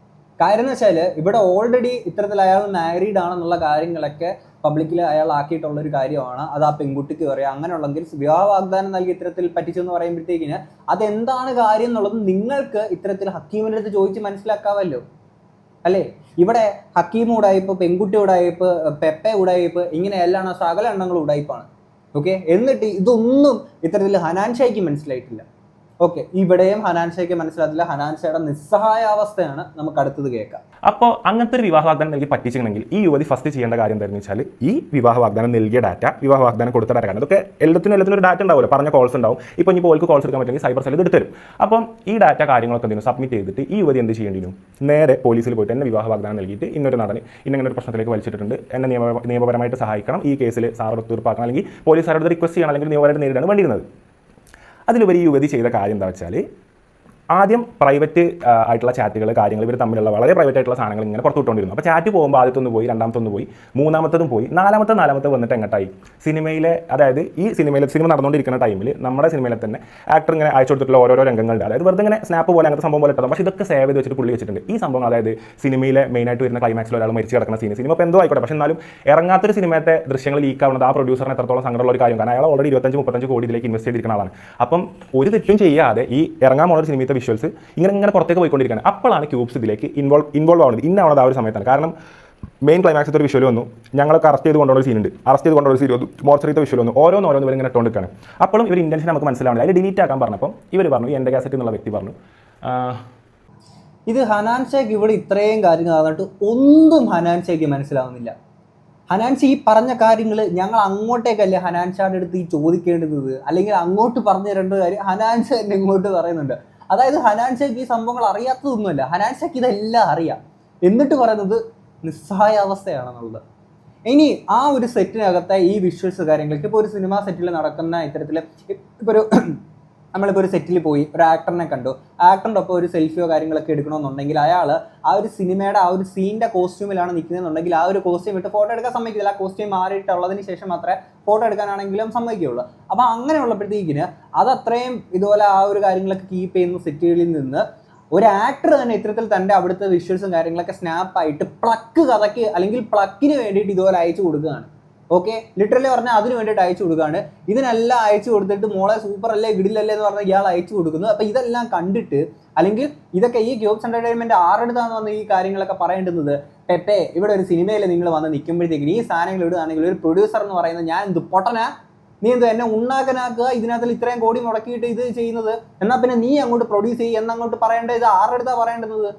കാര്യം എന്ന് വെച്ചാൽ ഇവിടെ ഓൾറെഡി ഇത്തരത്തിൽ അയാൾ മാരീഡ് ആണെന്നുള്ള കാര്യങ്ങളൊക്കെ പബ്ലിക്കിൽ അയാൾ ആക്കിയിട്ടുള്ള ഒരു കാര്യമാണ്. അത് ആ പെൺകുട്ടിക്ക് പറയാം. അങ്ങനെയുള്ളെങ്കിൽ വിവാഹ വാഗ്ദാനം നൽകി ഇത്തരത്തിൽ പറ്റിച്ചെന്ന് പറയുമ്പോഴത്തേക്കിന് അതെന്താണ് കാര്യം എന്നുള്ളത് നിങ്ങൾക്ക് ഇത്തരത്തിൽ ഹക്കീമിൻ്റെ അടുത്ത് ചോദിച്ച് മനസ്സിലാക്കാമല്ലോ, അല്ലേ? ഇവിടെ ഹക്കീം ഉടായിപ്പ്, പെൺകുട്ടി ഉടായിപ്പ്, പെപ്പെ ഉടായിപ്പ്, ഇങ്ങനെയെല്ലാം സകല എണ്ണങ്ങൾ ഉടായിപ്പാണ്. ഓക്കെ, എന്നിട്ട് ഇതൊന്നും ഇത്തരത്തിൽ ഹനാൻഷയ്ക്ക് മനസ്സിലായിട്ടില്ല. ഓക്കെ, ഇവിടെയും ഹനാൻഷയ്ക്ക് മനസ്സിലാത്തില്ല. ഹനാൻഷയുടെ നിസ്സഹായ അവസ്ഥയാണ്. നമുക്ക് അടുത്തത് കേൾക്കാം. അപ്പോൾ അങ്ങനത്തെ ഒരു വിവാഹ വാഗ്ദാനം നൽകി പറ്റിച്ചിട്ടുണ്ടെങ്കിൽ ഈ യുവതി ഫസ്റ്റ് ചെയ്യേണ്ട കാര്യം എന്താണെന്ന് വെച്ചാൽ, ഈ വിവാഹ വാഗ്ദാനം നൽകിയ ഡാറ്റ, വിവാഹ വാഗ്ദാനം കൊടുത്ത ഡാറ്റ, കാരണം ഇതൊക്കെ എല്ലാത്തിനും ഒരു ഡാറ്റ ഉണ്ടാവുമല്ലോ, പറഞ്ഞ കോൾസ് ഉണ്ടാവും. ഇപ്പോൾ ഇനി പോൾക്ക് കോൾസ് എടുക്കാൻ പറ്റുമെങ്കിൽ സൈബർ സെൽ ഇത് എടുത്തരും. അപ്പം ഈ ഡാറ്റ കാര്യങ്ങളൊക്കെ എന്തെങ്കിലും സബ്മിറ്റ് ചെയ്തിട്ട് ഈ യുവതി എന്ത് ചെയ്യേണ്ടിയിരുന്നു, നേരെ പോലീസിൽ പോയിട്ട് എന്നെ വിവാഹ വാഗ്ദാനം നൽകിയിട്ട് ഇന്നൊരു നടന് ഇങ്ങനെ ഒരു പ്രശ്നത്തിലേക്ക് വലിച്ചിട്ടുണ്ട്, എന്നെ നിയമപരമായിട്ട് സഹായിക്കണം, ഈ കേസിൽ സാർ തീർപ്പാക്കണം, അല്ലെങ്കിൽ പോലീസുകാരോട് റിക്വസ്റ്റ് ചെയ്യണം, അല്ലെങ്കിൽ നിയമപരമായിട്ട് നേരിടാണ് വേണ്ടിയിരുന്നത്. അതിലുപരി യുവതി ചെയ്ത കാര്യം എന്താ വെച്ചാൽ, ആദ്യം പ്രൈവറ്റ് ആയിട്ടുള്ള ചാറ്റുകൾ, കാര്യങ്ങൾ ഇവർ തമ്മിലുള്ള വളരെ പ്രൈവറ്റ് ആയിട്ടുള്ള സാധനങ്ങൾ ഇങ്ങനെ പുറത്തു വിട്ടുകൊണ്ടിരുന്നു. അപ്പോൾ ചാറ്റ് പോകുമ്പോൾ ആദ്യത്തൊന്ന് പോയി, രണ്ടാമത്തൊന്ന് പോയി, മൂന്നാമത്തതും പോയി, നാലാമത്തെ വന്നിട്ട് എങ്ങോട്ടായി, സിനിമയിലെ, അതായത് ഈ സിനിമ നടന്നുകൊണ്ടിരിക്കുന്ന ടൈമിൽ നമ്മുടെ സിനിമയിലെ തന്നെ ആക്ടർ ഇങ്ങനെ അയച്ചു കൊടുത്തിട്ടുള്ള ഓരോരോ രംഗങ്ങളുണ്ട്. അതായത് വെറുതെ ഇങ്ങനെ സ്നാപ്പ് പോലെ അങ്ങനത്തെ സംഭവം പോലെ ഇട്ടത്, പക്ഷേ ഇതൊക്കെ സേവ് ചെയ്ത് വെച്ചിട്ട് പുള്ളി വെച്ചിട്ടുണ്ട്. ഈ സംഭവം, അതായത് സിനിമയിലെ മെയിനായിട്ട് വരുന്ന ക്ലൈമാക്സിൽ ഒരാൾ മരിച്ചു കിടക്കുന്ന സിനിമ ഇപ്പോൾ എന്തോ ആയിക്കോട്ടെ, പക്ഷേ എന്നാലും ഇറങ്ങാത്തൊരു സിനിമയുടെ ദൃശ്യങ്ങൾ ലീക്ക് ആവുന്നത് ആ പ്രൊഡ്യൂസറിന് എത്രത്തോളം സങ്കടമുള്ള ഒരു കാര്യം. കാരണം അയാൾ ഓൾറെഡി 25-35 കോടി ഇതിലേക്ക് ഇൻവെസ്റ്റ് ചെയ്തിരിക്കുന്ന ആളാണ്. അപ്പം ഒരു തെറ്റും ചെയ്യാതെ ഈ ഇറങ്ങാൻ പോകുന്ന ഒരു സിനിമയുടെ വിഷ്വൽസ് ഇങ്ങനെ പുറത്തേക്ക് പോയിക്കൊണ്ടിരിക്കുകയാണ്. അപ്പോഴാണ് ക്യൂബ്സ് ഇതിലേക്ക് ഇൻവോൾവ് ആവുന്നത്. ഇന്നാവുന്നത് ആ ഒരു സമയത്താണ്. കാരണം മെയിൻ ക്ലൈമാക്സിൽ ഒരു വിഷ്വൽ വന്നു, ഞങ്ങളൊക്കെ അറസ്റ്റ് ചെയ്ത് കൊണ്ടുള്ള സീനുണ്ട്, അറസ്റ്റ് ചെയ്ത് കൊണ്ടുള്ള സീൻ വന്നു, മോർച്ചറിത്തെ വിഷ്വൽ വന്നു, ഓരോന്ന് ഇവർ ഇങ്ങനെ ഇട്ടുകൊണ്ടിരിക്കുകയാണ്. അപ്പോഴും ഇവർ ഇന്റൻഷൻ നമുക്ക് മനസ്സിലാവില്ല. അതിൽ ഡിലീറ്റ് ആക്കാൻ പറഞ്ഞപ്പോൾ ഇവർ പറഞ്ഞു, എൻ്റെ കാസറ്റ് എന്നുള്ള വ്യക്തി പറഞ്ഞു, ഇത് ഹനാൻഷയ്ക്ക് ഇവിടെ ഇത്രയും കാര്യങ്ങൾ നടന്നിട്ട് ഒന്നും ഹനാൻഷയ്ക്ക് മനസ്സിലാവുന്നില്ല. ഹനാൻഷ ഈ പറഞ്ഞ കാര്യങ്ങൾ ഞങ്ങൾ അങ്ങോട്ടേക്കല്ലേ ഹനാൻഷയുടെ അടുത്ത് ഈ ചോദിക്കേണ്ടത്, അല്ലെങ്കിൽ അങ്ങോട്ട് പറഞ്ഞു തരേണ്ട കാര്യം ഹനാൻഷ എന്നെ ഇങ്ങോട്ട് പറയുന്നുണ്ട്. അതായത് ഹനാൻഷയ്ക്ക് ഈ സംഭവങ്ങൾ അറിയാത്തതൊന്നുമല്ല, ഹനാൻഷയ്ക്ക് ഇതെല്ലാം അറിയാം, എന്നിട്ട് പറയുന്നത് നിസ്സഹായ അവസ്ഥയാണെന്നുള്ളത്. ഇനി ആ ഒരു സെറ്റിനകത്തെ ഈ വിഷ്വൽസ് കാര്യങ്ങൾക്ക്, ഇപ്പോൾ ഒരു സിനിമ സെറ്റിൽ നടക്കുന്ന ഇത്തരത്തിൽ, ഇപ്പോൾ നമ്മളിപ്പോൾ ഒരു സെറ്റിൽ പോയി ഒരു ആക്ടറിനെ കണ്ടു, ആക്ടറിൻ്റെ ഒപ്പം ഒരു സെൽഫിയോ കാര്യങ്ങളൊക്കെ എടുക്കണമെന്നുണ്ടെങ്കിൽ അയാൾ ആ ഒരു സിനിമയുടെ ആ ഒരു സീനിൻ്റെ കോസ്റ്റ്യൂമിലാണ് നിൽക്കുന്നതെന്നുണ്ടെങ്കിൽ ആ ഒരു കോസ്റ്റ്യൂം ഇട്ട് ഫോട്ടോ എടുക്കാൻ സമ്മതിക്കില്ല. ആ കോസ്റ്റ്യൂം മാറിയിട്ടുള്ളതിന് ശേഷം മാത്രമേ ഫോട്ടോ എടുക്കാനാണെങ്കിലും സമ്മതിക്കുകയുള്ളൂ. അപ്പോൾ അങ്ങനെയുള്ളപ്പോഴത്തേക്കിന് അതത്രയും ഇതുപോലെ ആ ഒരു കാര്യങ്ങളൊക്കെ കീപ്പ് ചെയ്യുന്ന സെറ്റുകളിൽ നിന്ന് ഒരു ആക്ടർ തന്നെ ഇത്തരത്തിൽ തൻ്റെ അവിടുത്തെ വിഷ്വൽസും കാര്യങ്ങളൊക്കെ സ്നാപ്പായിട്ട് പ്ലക്ക് കഥയ്ക്ക് അല്ലെങ്കിൽ പ്ലക്കിന് വേണ്ടിയിട്ട് ഇതുപോലെ അയച്ചു കൊടുക്കുകയാണ്. ഓക്കെ, ലിറ്ററലി പറഞ്ഞാൽ അതിന് വേണ്ടിയിട്ട് അയച്ചു കൊടുക്കുകയാണ്. ഇതിനെല്ലാം അയച്ചു കൊടുത്തിട്ട് മോളെ സൂപ്പർ അല്ലേ ഗിഡിലല്ലേ എന്ന് പറഞ്ഞാൽ ഇയാൾ അയച്ചു കൊടുക്കുന്നു. അപ്പോൾ ഇതെല്ലാം കണ്ടിട്ട്, അല്ലെങ്കിൽ ഇതൊക്കെ ഈ ക്യൂബ്സ് എൻ്റർടൈൻമെൻറ്റ് ആരെടുത്താന്ന് വന്ന് ഈ കാര്യങ്ങളൊക്കെ പറയേണ്ടുന്നത്, പെപ്പെ ഇവിടെ ഒരു സിനിമയിൽ നിങ്ങൾ വന്ന് നിൽക്കുമ്പോഴത്തേക്കും ഈ സാധനങ്ങൾ ഇടുകയാണെങ്കിൽ ഒരു പ്രൊഡ്യൂസർ എന്ന് പറയുന്നത് ഞാൻ എന്ത് പൊട്ടനാ, നീ എന്ത് എന്നെ ഉണ്ണാക്കനാക്കുക, ഇതിനകത്തിൽ ഇത്രയും കോടി മുടക്കിയിട്ട് ഇത് ചെയ്യുന്നത്, എന്നാൽ പിന്നെ നീ അങ്ങോട്ട് പ്രൊഡ്യൂസ് ചെയ്യുക എന്നങ്ങോട്ട് പറയേണ്ടത് ഇത് ആരെടുത്താ പറയേണ്ടുന്നത്?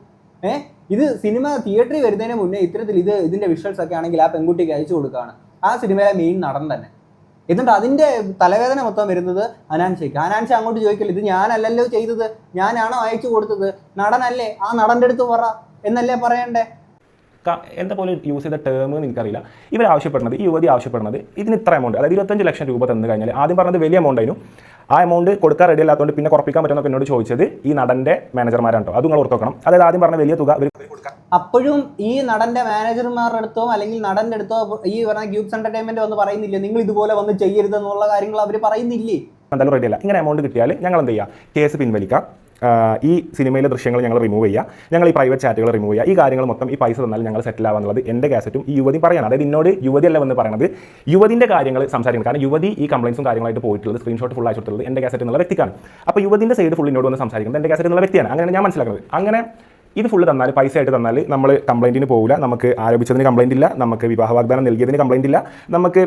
ഇത് സിനിമ തിയേറ്ററിൽ വരുന്നതിന് മുന്നേ ഇത്തരത്തിൽ ഇതിൻ്റെ വിഷ്വൽസ് ഒക്കെ ആണെങ്കിൽ ആ പെൺകുട്ടിക്ക് അയച്ചു കൊടുക്കുകയാണ്, ആ സിനിമയിലെ മെയിൻ നടൻ തന്നെ. എന്നിട്ട് അതിന്റെ തലവേദന മൊത്തം വരുന്നത് ഹനാൻഷയ്ക്ക്. ഹനാൻഷ അങ്ങോട്ട് ചോദിക്കല്ലോ, ഇത് ഞാനല്ലല്ലോ ചെയ്തത്, ഞാനാണോ അയച്ചു കൊടുത്തത്, നടനല്ലേ, ആ നടന്റെ അടുത്ത് പറ എന്നല്ലേ പറയണ്ടേ. എന്താ പോലെ യൂസ് ചെയ്ത ടേം എനിക്കറിയില്ല. ഇവർ ആവശ്യപ്പെടുന്നത്, ഈ യുവതി ആവശ്യപ്പെടുന്നത് ഇതിന് ഇത്ര എമൗണ്ട്, അതായത് 25 ലക്ഷം രൂപ തന്നു കഴിഞ്ഞാൽ, ആദ്യം പറഞ്ഞത് വലിയ എമൗണ്ട് ആയിരുന്നു, ആ എമൗണ്ട് കൊടുക്കാൻ റെഡി അല്ലാത്തതുകൊണ്ട് പിന്നെ കുറപ്പിക്കാൻ പറ്റുമെന്നൊക്കെ എന്നോട് ചോദിച്ചത് ഈ നടന്റെ മാനേജർമാരാണോ, അത് നിങ്ങൾ ഓർത്ത് നോക്കണം. അതായത് ആദ്യം പറഞ്ഞ വലിയ തുക അപ്പോഴും ഈ നടന്റെ മാനേജർമാരുടെ അടുത്തോ അല്ലെങ്കിൽ നടന്റെ അടുത്തോ ഈ പറഞ്ഞ ക്യൂബ്സ് എന്റർടൈൻമെന്റ് വന്ന് പറയുന്നില്ലേ നിങ്ങൾ ഇതുപോലെ വന്ന് ചെയ്യരുതെന്നുള്ള കാര്യങ്ങൾ അവർ പറയുന്നില്ലേ? എന്തായാലും റെഡി അല്ല. ഇങ്ങനെ എമൗണ്ട് കിട്ടിയാൽ ഞങ്ങൾ എന്ത് ചെയ്യുക, കേസ് പിൻവലിക്കാം, ഈ സിനിമയിലെ ദൃശ്യങ്ങൾ ഞങ്ങൾ റിമൂവ് ചെയ്യുക, ഞങ്ങൾ ഈ പ്രൈവറ്റ് ചാറ്റുകൾ റിമൂവ് ചെയ്യുക, ഈ കാര്യങ്ങൾ മൊത്തം ഈ പൈസ തന്നാൽ ഞങ്ങൾ സെറ്റിൽ ആവാന്നുള്ളത് എൻ്റെ കാസറ്റും ഈ യുവതി പറയണം. അതായത് എന്നോട് യുവതിയല്ല വന്ന് പറയുന്നത്, യുവതിൻ്റെ കാര്യങ്ങൾ സംസാരിക്കുന്നത്. കാരണം യുവതി ഈ കംപ്ലയിൻസും കാര്യങ്ങളായിട്ട് പോയിട്ടുള്ളത്, സ്ക്രീൻഷോട്ട് ഫുൾ അയച്ചിട്ടുള്ളത് എൻ്റെ കാസറ്റ് എന്നുള്ള വ്യക്തിക്കാണ്. അപ്പോൾ യുവതിൻ്റെ സൈഡ് ഫുൾ എന്നോട് വന്ന് സംസാരിക്കുന്നത് എൻ്റെ കാസറ്റ് എന്നുള്ള വ്യക്തിയാണ്. അങ്ങനെ ഞാൻ മനസ്സിലാക്കുന്നത്. അങ്ങനെ ഇത് ഫുള്ള് തന്നാൽ, പൈസ ആയിട്ട് തന്നാൽ നമ്മൾ കംപ്ലയിൻറ്റിന് പോകില്ല, നമുക്ക് ആരോപിച്ചതിന് കംപ്ലയിൻ്റ് ഇല്ല, നമുക്ക് വിവാഹ വാഗ്ദാനം നൽകിയതിന് കംപ്ലയിൻ്റ് ഇല്ല, നമുക്ക്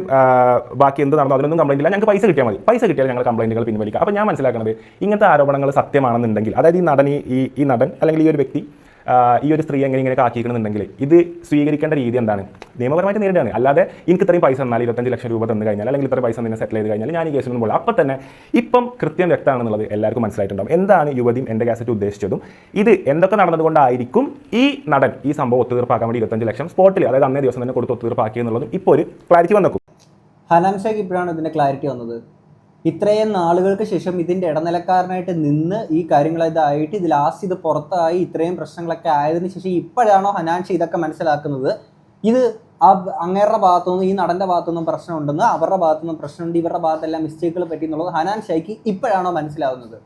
ബാക്കി എന്ത് നടന്നോ അതിനൊന്നും കംപ്ലയിൻ്റ് ഇല്ല, ഞങ്ങൾക്ക് പൈസ കിട്ടിയാൽ മതി. പൈസ കിട്ടിയാൽ ഞങ്ങൾ കംപ്ലയിൻറ്റുകൾ പിൻവലിക്കുക. അപ്പോൾ ഞാൻ മനസ്സിലാക്കുന്നത് ഇങ്ങനത്തെ ആരോപണങ്ങൾ സത്യമാണെന്നുണ്ടെങ്കിൽ, അതായത് ഈ നടൻ ഈ നടൻ അല്ലെങ്കിൽ ഈ ഒരു വ്യക്തി ഈ ഒരു സ്ത്രീ എങ്ങനെ ആക്കിയിരിക്കണമെന്നുണ്ടെങ്കിൽ ഇത് സ്വീകരിക്കേണ്ട രീതി എന്താണ്, നിയമപരമായിട്ട് നേരിടുകയാണ്. അല്ലാതെ എനിക്ക് ഇത്രയും പൈസ തന്നാൽ 25 ലക്ഷം രൂപ തന്നു കഴിഞ്ഞാൽ, അല്ലെങ്കിൽ ഇത്ര പൈസ നിന്നെ സെറ്റിൽ ചെയ്ത് കഴിഞ്ഞാൽ ഞാൻ ഈ കേസിനൊന്നും പോകില്ല. അപ്പം തന്നെ ഇപ്പം കൃത്യം വ്യക്തമാണെന്നുള്ളത് എല്ലാവർക്കും മനസ്സിലായിട്ടുണ്ടാവും. എന്താണ് യുവതിയും എൻ്റെ കാസറ്റ് ഉദ്ദേശിച്ചതും, ഇത് എന്തൊക്കെ നടന്നതുകൊണ്ടായിരിക്കും ഈ നടൻ ഈ സംഭവം ഒത്തുതീർപ്പാക്കാൻ വേണ്ടി 25 ലക്ഷം സ്പോട്ടിൽ, അതായത് അന്നേ ദിവസം തന്നെ കൊടുത്ത് ഒത്തുതീർപ്പാക്കിയെന്നുള്ളതും ഇപ്പോൾ ഒരു ക്ലാരിറ്റി വന്നേക്കും. ഹനാൻഷയ്ക്ക് ഇപ്പോഴാണ് ഇതിൻ്റെ ക്ലാരിറ്റി വന്നത്. ഇത്രയും നാളുകൾക്ക് ശേഷം ഇതിൻ്റെ ഇടനിലക്കാരനായിട്ട് നിന്ന് ഈ കാര്യങ്ങളായിട്ട് ഇത് ലാസ്റ്റ് ഇത് പുറത്തായി ഇത്രയും പ്രശ്നങ്ങളൊക്കെ ആയതിനു ശേഷം ഇപ്പോഴാണോ ഹനാൻഷ ഇതൊക്കെ മനസ്സിലാക്കുന്നത്? ഇത് അങ്ങേരുടെ ഭാഗത്തുനിന്ന് ഈ നടൻ്റെ ഭാഗത്തുനിന്നും പ്രശ്നമുണ്ടെന്ന്, അവരുടെ ഭാഗത്തുനിന്നും പ്രശ്നമുണ്ട്, ഇവരുടെ ഭാഗത്തെല്ലാം മിസ്റ്റേക്കുകൾ പറ്റി എന്നുള്ളത് ഹനാൻഷയ്ക്ക് ഇപ്പോഴാണോ മനസ്സിലാവുന്നത്?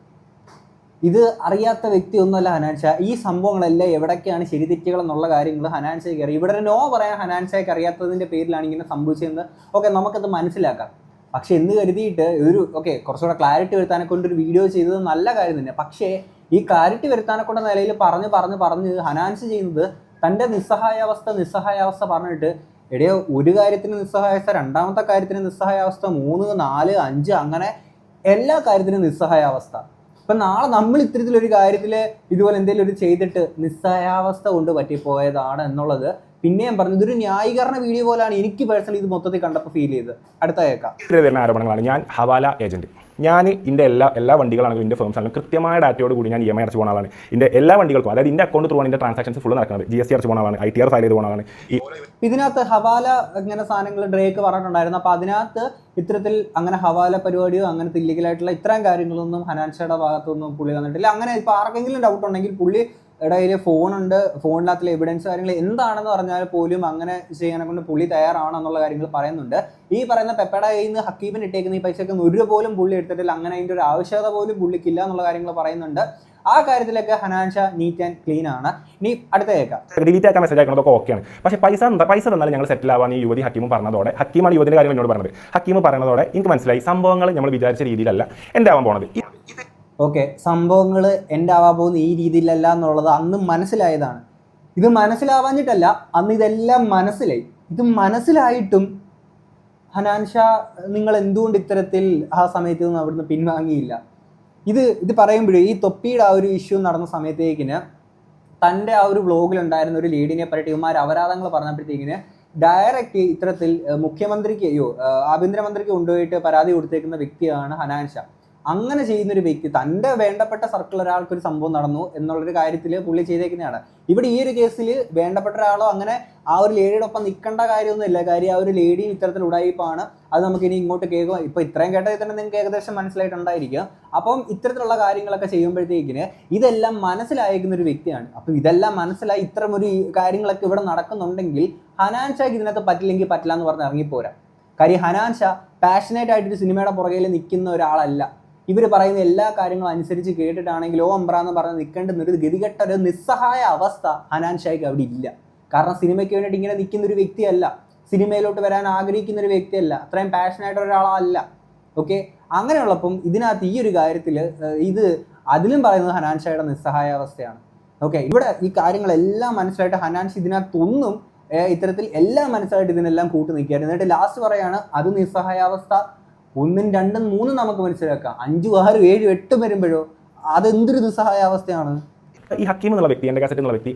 ഇത് അറിയാത്ത വ്യക്തിയൊന്നുമല്ല ഹനാൻഷ. ഈ സംഭവങ്ങളെല്ലാം എവിടേക്കാണ് ശരിതെറ്റുകൾ എന്നുള്ള കാര്യങ്ങൾ ഹനാൻഷയ്ക്ക് അറിയാം. ഇവിടെ നോ പറയാൻ ഹനാൻഷയ്ക്ക് അറിയാത്തതിൻ്റെ പേരിലാണ് ഇങ്ങനെ സംഭവിച്ചതെന്ന് നമുക്കത് മനസ്സിലാക്കാം. പക്ഷെ എന്ന് കരുതിയിട്ട് കുറച്ചുകൂടെ ക്ലാരിറ്റി വരുത്താനെ കൊണ്ടൊരു വീഡിയോ ചെയ്തത് നല്ല കാര്യം തന്നെ. പക്ഷേ ഈ ക്ലാരിറ്റി വരുത്താനെ കൊണ്ട് നിലയിൽ പറഞ്ഞ് ഹനാൻഷ ചെയ്യുന്നത് തൻ്റെ നിസ്സഹായാവസ്ഥ പറഞ്ഞിട്ട്, എടയോ ഒരു കാര്യത്തിന് നിസ്സഹായാവസ്ഥ, രണ്ടാമത്തെ കാര്യത്തിന് നിസ്സഹായാവസ്ഥ, 3, 4, 5 അങ്ങനെ എല്ലാ കാര്യത്തിനും നിസ്സഹായാവസ്ഥ. ഇപ്പം നാളെ നമ്മൾ ഇത്തരത്തിലൊരു കാര്യത്തിൽ ഇതുപോലെ എന്തെങ്കിലും ഒരു ചെയ്തിട്ട് നിസ്സഹായാവസ്ഥ കൊണ്ട് പറ്റിപ്പോയതാണ് എന്നുള്ളത് പിന്നെയും പറഞ്ഞു, ഇതൊരു ന്യായീകരണ വീഡിയോ പോലെയാണ് എനിക്ക് പേഴ്സണലി ഇത് മൊത്തത്തിൽ കണ്ടപ്പോൾ ഫീൽ ചെയ്ത്. അടുത്ത കേൾക്കാം. വരുന്ന ആരോപണങ്ങളാണ്. ഞാൻ ഹവാല ഏജന്റ്, ഞാൻ എൻ്റെ എല്ലാ വണ്ടികളാണെങ്കിലും എൻ്റെ ഫേംസ് ആണെങ്കിലും കൃത്യമായ ഡാറ്റയോട് കൂടി ഞാൻ EMI അടച്ചു പോകുന്ന ആളാണ്. എൻ്റെ എല്ലാ വണ്ടികൾക്കും, അതായത് എൻ്റെ അക്കൗണ്ട് ത്രൂ ആണ് എൻ്റെ ട്രാൻസാക്ഷൻസ് ഫുൾ നടക്കുന്നത്. GST അടച്ചു പോകുന്ന ആളാണ്, ITR ഫയൽ ചെയ്ത് പോകുന്ന ആളാണ്. ഇതിനകത്ത് ഹവാല ഇങ്ങനെ സാധനങ്ങൾ ഡ്രേക്ക് പറഞ്ഞിട്ടുണ്ടായിരുന്നു. അപ്പോൾ അതിനകത്ത് ഇത്തരത്തിൽ അങ്ങനെ ഹവാല പരിപാടിയോ അങ്ങനത്തെ ഇല്ലീഗലായിട്ടുള്ള ഇത്തരം കാര്യങ്ങളൊന്നും ഹനാൻഷയുടെ ഭാഗത്തൊന്നും പുള്ളി വന്നിട്ടില്ല. അങ്ങനെ ഇപ്പോൾ ആർക്കെങ്കിലും ഡൗട്ട് ഉണ്ടെങ്കിൽ പുള്ളി കയ്യിൽ ഫോണുണ്ട്, ഫോണിനകത്തുള്ള എവിഡൻസ് കാര്യങ്ങൾ എന്താണെന്ന് പറഞ്ഞാൽ പോലും അങ്ങനെ ചെയ്യാനെ കൊണ്ട് പുള്ളി തയ്യാറാണെന്നുള്ള കാര്യങ്ങൾ പറയുന്നുണ്ട്. ഈ പറയുന്ന പെപ്പയുടെ കയ്യിൽ നിന്ന് ഹക്കീമിന് ഇട്ടേക്കുന്ന ഈ പൈസയൊക്കെ 1 രൂപ പോലും പുള്ളി എടുത്തിട്ടില്ല. അങ്ങനെ അതിൻ്റെ ഒരു ആവശ്യകത പോലും പുള്ളിക്കില്ല എന്നുള്ള കാര്യങ്ങൾ പറയുന്നുണ്ട്. ആ കാര്യത്തിലൊക്കെ ഹനാൻഷ നീറ്റ് ആൻഡ് ക്ലീൻ ആണ്. ഇനി അടുത്ത കേൾക്കാം. ഡിലീറ്റ് ആക്കാൻ മെസ്സേജ് അയക്കണതൊക്കെ ഓക്കെയാണ്. പക്ഷേ പൈസ തന്നാൽ ഞങ്ങൾ സെറ്റിൽ ആവാൻ ഈ യുവതി ഹക്കീമും പറഞ്ഞതോടെ, ഹക്കീമാണ് യുവതിൻ്റെ കാര്യം എന്നോട് പറഞ്ഞത്, ഹക്കീം പറഞ്ഞതോടെ എനിക്ക് മനസ്സിലായി സംഭവങ്ങൾ നമ്മൾ വിചാരിച്ച രീതിയിലല്ല എൻ്റെ ആവാൻ പോണത്. സംഭവങ്ങൾ എൻ്റെ ആവാൻ പോകുന്ന ഈ രീതിയിലല്ല എന്നുള്ളത് അന്ന് മനസ്സിലായതാണ്. ഇത് മനസ്സിലാവാഞ്ഞിട്ടല്ല, അന്ന് ഇതെല്ലാം മനസ്സിലായി. ഇത് മനസ്സിലായിട്ടും ഹനാൻഷ നിങ്ങൾ എന്തുകൊണ്ട് ഇത്തരത്തിൽ ആ സമയത്ത് നിന്ന് അവിടുന്ന് പിൻവാങ്ങിയില്ല? ഇത് പറയുമ്പോഴേ ഈ തൊപ്പിയുടെ ആ ഒരു ഇഷ്യൂ നടന്ന സമയത്തേക്കിന് തൻ്റെ ആ ഒരു വ്ലോഗിലുണ്ടായിരുന്ന ഒരു ലീഡിനെ പറ്റി ഇവന്മാർ അപരാധങ്ങൾ പറഞ്ഞപ്പോഴത്തേക്കിന് ഡയറക്റ്റ് ഇത്തരത്തിൽ മുഖ്യമന്ത്രിക്ക് ആഭ്യന്തരമന്ത്രിക്ക് കൊണ്ടുപോയിട്ട് പരാതി കൊടുത്തേക്കുന്ന വ്യക്തിയാണ് ഹനാൻഷ. അങ്ങനെ ചെയ്യുന്നൊരു വ്യക്തി, തൻ്റെ വേണ്ടപ്പെട്ട സർക്കിൾ ഒരാൾക്കൊരു സംഭവം നടന്നു എന്നുള്ളൊരു കാര്യത്തിൽ പുള്ളി ചെയ്തേക്കുന്നതാണ്. ഇവിടെ ഈ ഒരു കേസിൽ വേണ്ടപ്പെട്ട ഒരാളോ അങ്ങനെ ആ ഒരു ലേഡിയുടെ ഒപ്പം നിൽക്കേണ്ട കാര്യമൊന്നുമില്ല. കാര്യം ആ ഒരു ലേഡി ഇത്തരത്തിൽ ഉടായിപ്പാണ്. അത് നമുക്ക് ഇനി ഇങ്ങോട്ട് കേൾക്കുക, ഇപ്പോൾ ഇത്രയും കേട്ടതിൽ തന്നെ നിങ്ങൾക്ക് ഏകദേശം മനസ്സിലായിട്ടുണ്ടായിരിക്കും. അപ്പം ഇത്തരത്തിലുള്ള കാര്യങ്ങളൊക്കെ ചെയ്യുമ്പോഴത്തേക്കിന് ഇതെല്ലാം മനസ്സിലായിരിക്കുന്ന ഒരു വ്യക്തിയാണ്. അപ്പം ഇതെല്ലാം മനസ്സിലായി ഇത്തരം ഒരു കാര്യങ്ങളൊക്കെ ഇവിടെ നടക്കുന്നുണ്ടെങ്കിൽ ഹനാൻഷയ്ക്ക് ഇതിനകത്ത് പറ്റില്ലെങ്കിൽ പറ്റില്ല എന്ന് പറഞ്ഞ് ഇറങ്ങിപ്പോരാ. കാര്യം ഹനാൻഷ പാഷനേറ്റ് ആയിട്ടൊരു സിനിമയുടെ പുറകിൽ നിൽക്കുന്ന ഒരാളല്ല. ഇവർ പറയുന്ന എല്ലാ കാര്യങ്ങളും അനുസരിച്ച് കേട്ടിട്ടാണെങ്കിൽ അമ്പ്രാന്ന് പറഞ്ഞ് നിൽക്കേണ്ടുന്ന ഒരു ഗതികെട്ട ഒരു നിസ്സഹായ അവസ്ഥ ഹനാൻഷയ്ക്ക് അവിടെ ഇല്ല. കാരണം സിനിമയ്ക്ക് വേണ്ടിയിട്ട് ഇങ്ങനെ നിൽക്കുന്ന ഒരു വ്യക്തിയല്ല, സിനിമയിലോട്ട് വരാൻ ആഗ്രഹിക്കുന്ന ഒരു വ്യക്തിയല്ല, അത്രയും പാഷനായിട്ട് ഒരാളല്ല. അങ്ങനെയുള്ളപ്പം ഇതിനകത്ത് ഈ ഒരു കാര്യത്തിൽ അതിലും പറയുന്നത് ഹനാൻഷയുടെ നിസ്സഹായ അവസ്ഥയാണ്. ഇവിടെ ഈ കാര്യങ്ങളെല്ലാം മനസ്സിലായിട്ട് ഹനാൻഷ ഇതിനകത്തൊന്നും ഇത്തരത്തിൽ എല്ലാം മനസ്സിലായിട്ട് ഇതിനെല്ലാം കൂട്ടി നിൽക്കുകയായിരുന്നു. എന്നിട്ട് ലാസ്റ്റ് പറയാണ് അത് നിസ്സഹായാവസ്ഥ 1, 2, 3 നമുക്ക് മനസ്സിലാക്കാം, 5, 6, 7, 8 വരുമ്പോഴോ അതെന്തൊരു നിസ്സഹായാവസ്ഥയാണ്. ഈ ഹക്കീം എന്നുള്ള വ്യക്തി, എൻ്റെ കാസറ്റ് എന്നുള്ള വ്യക്തി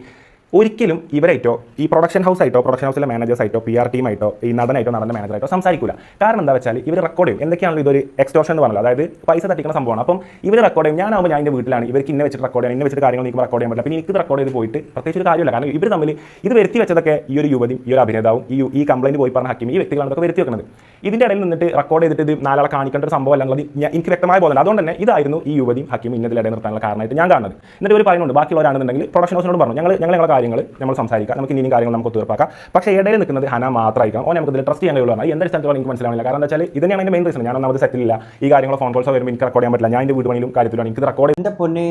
ഒരിക്കലും ഇവരായിട്ടോ ഈ പ്രൊഡക്ഷൻ ഹൗസിലെ മാനേജേഴ്സ് ആയിട്ടോ PR ടീമായിട്ടോ ഈ നടനായിട്ടോ നടന്ന മാനേജറായിട്ടോ സംസാരിക്കില്ല. കാരണം എന്താ വെച്ചാൽ ഇവർ റെക്കോർഡ് ചെയ്യും. എന്തൊക്കെയാണല്ലോ ഇതൊരു എക്സ്റ്റോർഷൻ എന്ന് പറഞ്ഞത്, അതായത് പൈസ തട്ടിക്കുന്ന സംഭവമാണ്. അപ്പം ഇവർ റെക്കോർഡ് ചെയ്യും. ഞാനാകുമ്പോൾ ഞാൻ എൻ്റെ വീട്ടിലാണ്, ഇവർക്ക് ഇന്നെ വെച്ചിട്ട് റെക്കോർഡ് ചെയ്യാൻ, ഇന്നെ വെച്ചിട്ട് കാര്യങ്ങൾ എനിക്ക് റെക്കോർഡ് ചെയ്യാൻ പറ്റില്ല. പിന്നെ എനിക്ക് റെക്കോർഡ് ചെയ്ത് പോയിട്ട് പ്രത്യേകിച്ച് ഒരു കാര്യമില്ല. കാരണം ഇവർ തമ്മിൽ ഇത് വരുത്തി വെച്ചതൊക്കെ ഈ ഒരു യുവതിയും ഈ ഒരു അഭിനേതാവും ഈ കംപ്ലയിന്റ് പോയി പറഞ്ഞ ഹക്കീം ഈ വ്യക്തികളാണ് ഇതൊക്കെ വരുത്തി വെക്കുന്നത്. ഇതിൻ്റെ ഇടയിൽ നിന്നിട്ട് റെക്കോർഡ് ചെയ്തിട്ട് ഇത് നാലാളെ കാണിക്കേണ്ട ഒരു സംഭവം അല്ലെന്നുള്ളത് എനിക്ക് വ്യക്തമായ ബോധമുണ്ട്. അതുകൊണ്ട് തന്നെ ഇതായിരുന്നു ഈ യുവതിയും ഹക്കീം ഇന്നതിലിടെ നിർത്താനുള്ള കാരണമായിട്ട് ഞാൻ കാണുന്നത്. എന്നിട്ട് ഒരു പറയുന്നുണ്ട്, ബാക്കിയുള്ളവരാണെന്നുണ്ടെങ്കിൽ പ്രൊഡക്ഷൻ ഹൗസിനോട് പറഞ്ഞു ഞങ്ങളുടെ കാര്യങ്ങൾ നമ്മൾ സംസാരിക്കാം, നമുക്ക് ഇനിയും കാര്യങ്ങൾ നമുക്ക് തീർപ്പാക്കാം. പക്ഷേ ഇടയിൽ നിൽക്കുന്നത് ഹന മാത്രമായിരിക്കണം. ഓ നമുക്ക് ഇതിൽ ട്രസ്റ്റ് ചെയ്യാൻ കഴിയുള്ളൂ. എന്തൊരു സ്ഥലത്തോളം എനിക്ക് മനസ്സിലാവില്ല. കാരണം എന്താ വെച്ചാൽ ഇതിനാണ് എൻ്റെ മെയിൻ റീസൺ. ഞാൻ ഒന്നാമത് സെറ്റിലില്ല, ഈ കാര്യങ്ങൾ ഫോൺ കോൾസ് വരുമ്പോൾ എനിക്ക് റെക്കോർഡ് ചെയ്യാൻ പറ്റില്ല. ഞാൻ എൻ്റെ വീട് പണിയിലും കാര്യത്തിലാണ് എനിക്ക് റെക്കോർഡ്. എൻ്റെ പൊന്നെ,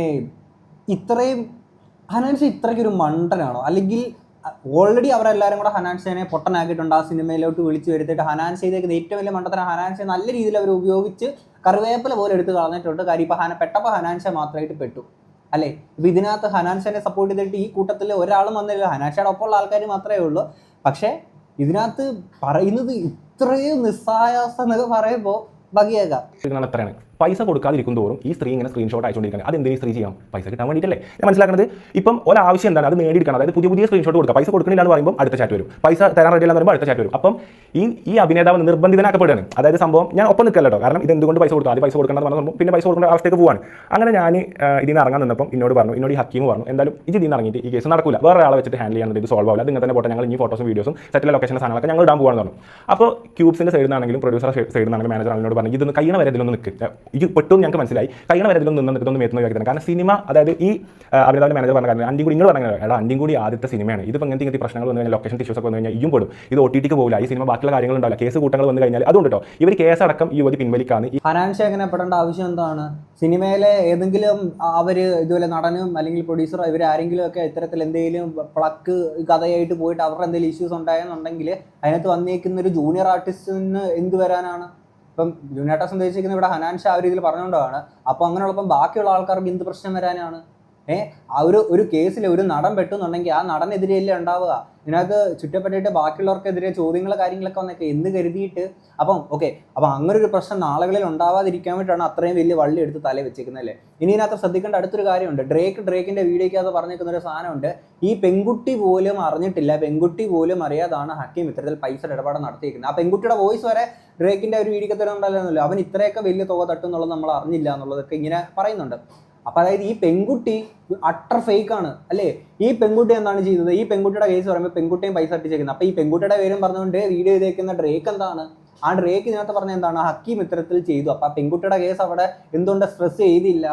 ഇത്രയും ഹനാൻഷ ഇത്രയ്ക്കൊരു മണ്ടനാണോ? അല്ലെങ്കിൽ ഓൾറെഡി അവരെല്ലാവരും കൂടെ ഹനാൻഷനെ പൊട്ടനാക്കിയിട്ടുണ്ട്. ആ സിനിമയിലോട്ട് വിളിച്ചു വരുത്തിയിട്ട് ഹനാൻഷ ചെയ്തേക്കുന്ന ഏറ്റവും വലിയ മണ്ടത്തരം ഹനാൻഷ നല്ല രീതിയിൽ അവർ ഉപയോഗിച്ച് കറിവേപ്പില പോലെ എടുത്ത് കളഞ്ഞിട്ടുണ്ട്. കാര്യം ഇപ്പോൾ പെട്ടപ്പോൾ ഹനാൻഷ മാത്രമായിട്ട് പെട്ടു അല്ലേ? ഇപ്പം ഇതിനകത്ത് ഹനാൻഷനെ സപ്പോർട്ട് ചെയ്തിട്ട് ഈ കൂട്ടത്തിൽ ഒരാളും വന്നില്ല. ഹനാൻഷയുടെ ഒപ്പമുള്ള ആൾക്കാർ മാത്രമേ ഉള്ളൂ. പക്ഷേ ഇതിനകത്ത് പറയുന്നത് ഇത്രയും നിസ്സായാസം എന്നൊക്കെ പറയുമ്പോൾ ബഗിയേക്കാം. എത്രയാണ് പൈസ കൊടുക്കാതിരിക്കും തോറും ഈ സ്ത്രീ ഇങ്ങനെ സ്ക്രീൻഷോട്ട് അയച്ചുകൊണ്ടിരിക്കുന്നത്. അതെന്തെങ്കിലും സ്ത്രീ ചെയ്യാം? പൈസ കിട്ടാൻ വേണ്ടിയിട്ടല്ലേ? ഞാൻ മനസ്സിലാക്കുന്നത് ഇപ്പം ഒരാവശ്യം എന്താണ് അത് നേടിയെടുക്കണം. അതായത് പുതിയ സ്ക്രീൻഷോട്ട് കൊടുക്കുക. പൈസ കൊടുക്കണില്ല എന്ന് പറയുമ്പോൾ അടുത്ത ചാറ്റ് വരും, പൈസ തരാൻ റെഡിയല്ല എന്ന് പറയുമ്പോൾ അടുത്ത ചാറ്റ് വരും. അപ്പം ഈ അഭിനേതാവ് നിർബന്ധിതനാക്കപ്പെടുകയാണ്. അതായത് സംഭവം ഞാൻ ഒപ്പം നിൽക്കല്ലോ. കാരണം ഇത് എന്തുകൊണ്ട് പൈസ കൊടുക്കുക, ആദ്യം പൈസ കൊടുക്കേണ്ടത് പറഞ്ഞു, പിന്നെ പൈസ കൊടുക്കേണ്ട അവസ്ഥയ്ക്ക് പോവാണ്. അങ്ങനെ ഞാൻ ഇതിൽ നിന്ന് ഇറങ്ങാൻ നിന്നപ്പം എന്നോട് ഈ ഹക്കീം പറഞ്ഞു, എന്തായാലും ഇതിൽ നിന്ന് ഇറങ്ങിയിട്ട് ഈ കേസ് നടക്കില്ല, വേറെ ആളെ വെച്ചിട്ട് ഹാൻഡിൽ ചെയ്യാൻ ഇത് സോൾവ് ആവില്ല, നിങ്ങൾ തന്നെ പോട്ടെ, ഞങ്ങൾ ഈ ഫോട്ടോസും വീഡിയോസും സെറ്റിലെ ലൊക്കേഷൻ്റെ സാധനങ്ങളൊക്കെ ഞങ്ങൾ ഇടാൻ പോകാന്ന് പറഞ്ഞു. അപ്പോൾ ക്യൂബ്സിൻ്റെ സൈഡിൽ നിന്നാണെങ്കിലും പ്രൊഡ്യൂസർ സൈഡിൽ നിന്നാണെങ്കിലും മാനേജർ എന്നോട് പറഞ്ഞു, ഇതൊന്ന് കഴിയണ വരെ ഇതിലൊന്ന് നിൽക്കുക, ഇത് പെട്ടെന്ന് ഞങ്ങൾക്ക് മനസ്സിലായി, കഴിയണ വരെ ഇതിലൊന്നും നിന്നിട്ടൊന്നും മേത്തുന്ന വ്യക്തി. കാരണം സിനിമ, അതായത് ഈ അഭിനേതാവിൻ്റെ മാനേജർ പറഞ്ഞ കാര്യം അണ്ടിയും കൂടി ഇങ്ങോട്ട് പറഞ്ഞത്, എടാ അണ്ടിയും കൂടി ആദ്യത്തെ സിനിമയാണ്, ഇതിപ്പോൾ ഇങ്ങനത്തെ പ്രശ്നങ്ങൾ വന്നു കഴിഞ്ഞാൽ, ലൊക്കേഷൻ ഇഷ്യൂസ് ഒക്കെ വന്നു കഴിഞ്ഞാൽ ഇയും പെടും, ഇത് OTTക്ക് പോകില്ല, ഈ സിനിമ ബാക്കിയുള്ള കാര്യങ്ങൾ ഉണ്ടാവില്ല, കേസ് കൂട്ടങ്ങൾ വന്നു കഴിഞ്ഞാൽ. അതുകൊണ്ട് കേട്ടോ ഇവർ കേസ് അടക്കം ഈ യുവതി പിൻവലിക്കാന്ന്. ഹനാൻഷ എങ്ങനെ പെടേണ്ട ആവശ്യം എന്താണ്? സിനിമയിലെ ഏതെങ്കിലും അവർ ഇതുപോലെ നടനും അല്ലെങ്കിൽ പ്രൊഡ്യൂസറോ ഇവർ ആരെങ്കിലും ഒക്കെ ഇത്തരത്തിൽ എന്തെങ്കിലും പ്ലക്ക് കഥയായിട്ട് പോയിട്ട് അവരുടെ എന്തെങ്കിലും ഇഷ്യൂസ് ഉണ്ടായെന്നുണ്ടെങ്കിൽ അതിനകത്ത് വന്നേക്കുന്ന ഒരു ജൂനിയർ ആർട്ടിസ്റ്റിന് എന്ത് വരാനാണ്? ഇപ്പം ജൂനിയർ ആർട്ടിസ്റ്റ് ഉദ്ദേശിക്കുന്നത് ഇവിടെ ഹനാൻഷ ആ ഒരു രീതിയിൽ പറഞ്ഞുകൊണ്ടാണ്. അപ്പോൾ അങ്ങനെയുള്ളപ്പം ബാക്കിയുള്ള ആൾക്കാർക്ക് എന്ത് പ്രശ്നം വരാനാണ്? ആ ഒരു കേസിൽ ഒരു നടൻ പെട്ടുന്നുണ്ടെങ്കിൽ ആ നടനെതിരെയല്ലേ ഉണ്ടാവുക. ഇതിനകത്ത് ചുറ്റപ്പെട്ടിട്ട് ബാക്കിയുള്ളവർക്കെതിരെ ചോദ്യങ്ങൾ കാര്യങ്ങളൊക്കെ വന്നൊക്കെ എന്ന് കരുതിയിട്ട് അപ്പം അങ്ങനെ ഒരു പ്രശ്നം നാളുകളിൽ ഉണ്ടാവാതിരിക്കാൻ വേണ്ടിയിട്ടാണ് അത്രയും വലിയ വള്ളി എടുത്ത് തല വെച്ചേക്കുന്നത് അല്ലേ? ഇനി ഇതിനകത്ത് ശ്രദ്ധിക്കേണ്ട അടുത്തൊരു കാര്യമുണ്ട്. ഡ്രേക്കിൻ്റെ വീഡിയോയ്ക്കകത്ത് പറഞ്ഞേക്കുന്ന ഒരു സാധനമുണ്ട്, ഈ പെൺകുട്ടി പോലും അറിഞ്ഞിട്ടില്ല, പെൺകുട്ടി പോലും അറിയാതാണ് ഹക്കീം ഇത്തരത്തിൽ പൈസ ഇടപാട് നടത്തിയിരിക്കുന്നത്. ആ പെൺകുട്ടിയുടെ വോയിസ് വരെ ഡ്രേക്കിൻ്റെ ഒരു വീഡിയോക്ക് തരുന്നുണ്ടല്ലോ, അവൻ ഇത്രയൊക്കെ വലിയ തുക തട്ടുന്നുള്ളത് നമ്മൾ അറിഞ്ഞില്ല എന്നുള്ളതൊക്കെ ഇങ്ങനെ പറയുന്നുണ്ട്. അപ്പം അതായത് ഈ പെൺകുട്ടി അട്ടർ ഫേക്കാണ് അല്ലേ? ഈ പെൺകുട്ടി എന്താണ് ചെയ്തത്? ഈ പെൺകുട്ടിയുടെ കേസ് പറയുമ്പോൾ പെൺകുട്ടിയും പൈസ തട്ടിച്ചേക്കുന്നത്. അപ്പം ഈ പെൺകുട്ടിയുടെ പേരും പറഞ്ഞുകൊണ്ട് വീഡിയോ ചെയ്തേക്കുന്ന ഡ്രേക്ക് എന്താണ്? ആ ഡ്രേക്ക് ഇതിനകത്ത് പറഞ്ഞ എന്താണ്? ഹക്കീം ഇത്തരത്തിൽ ചെയ്തു. അപ്പം ആ പെൺകുട്ടിയുടെ കേസ് അവിടെ എന്തുകൊണ്ട് സ്ട്രെസ് ചെയ്തില്ല?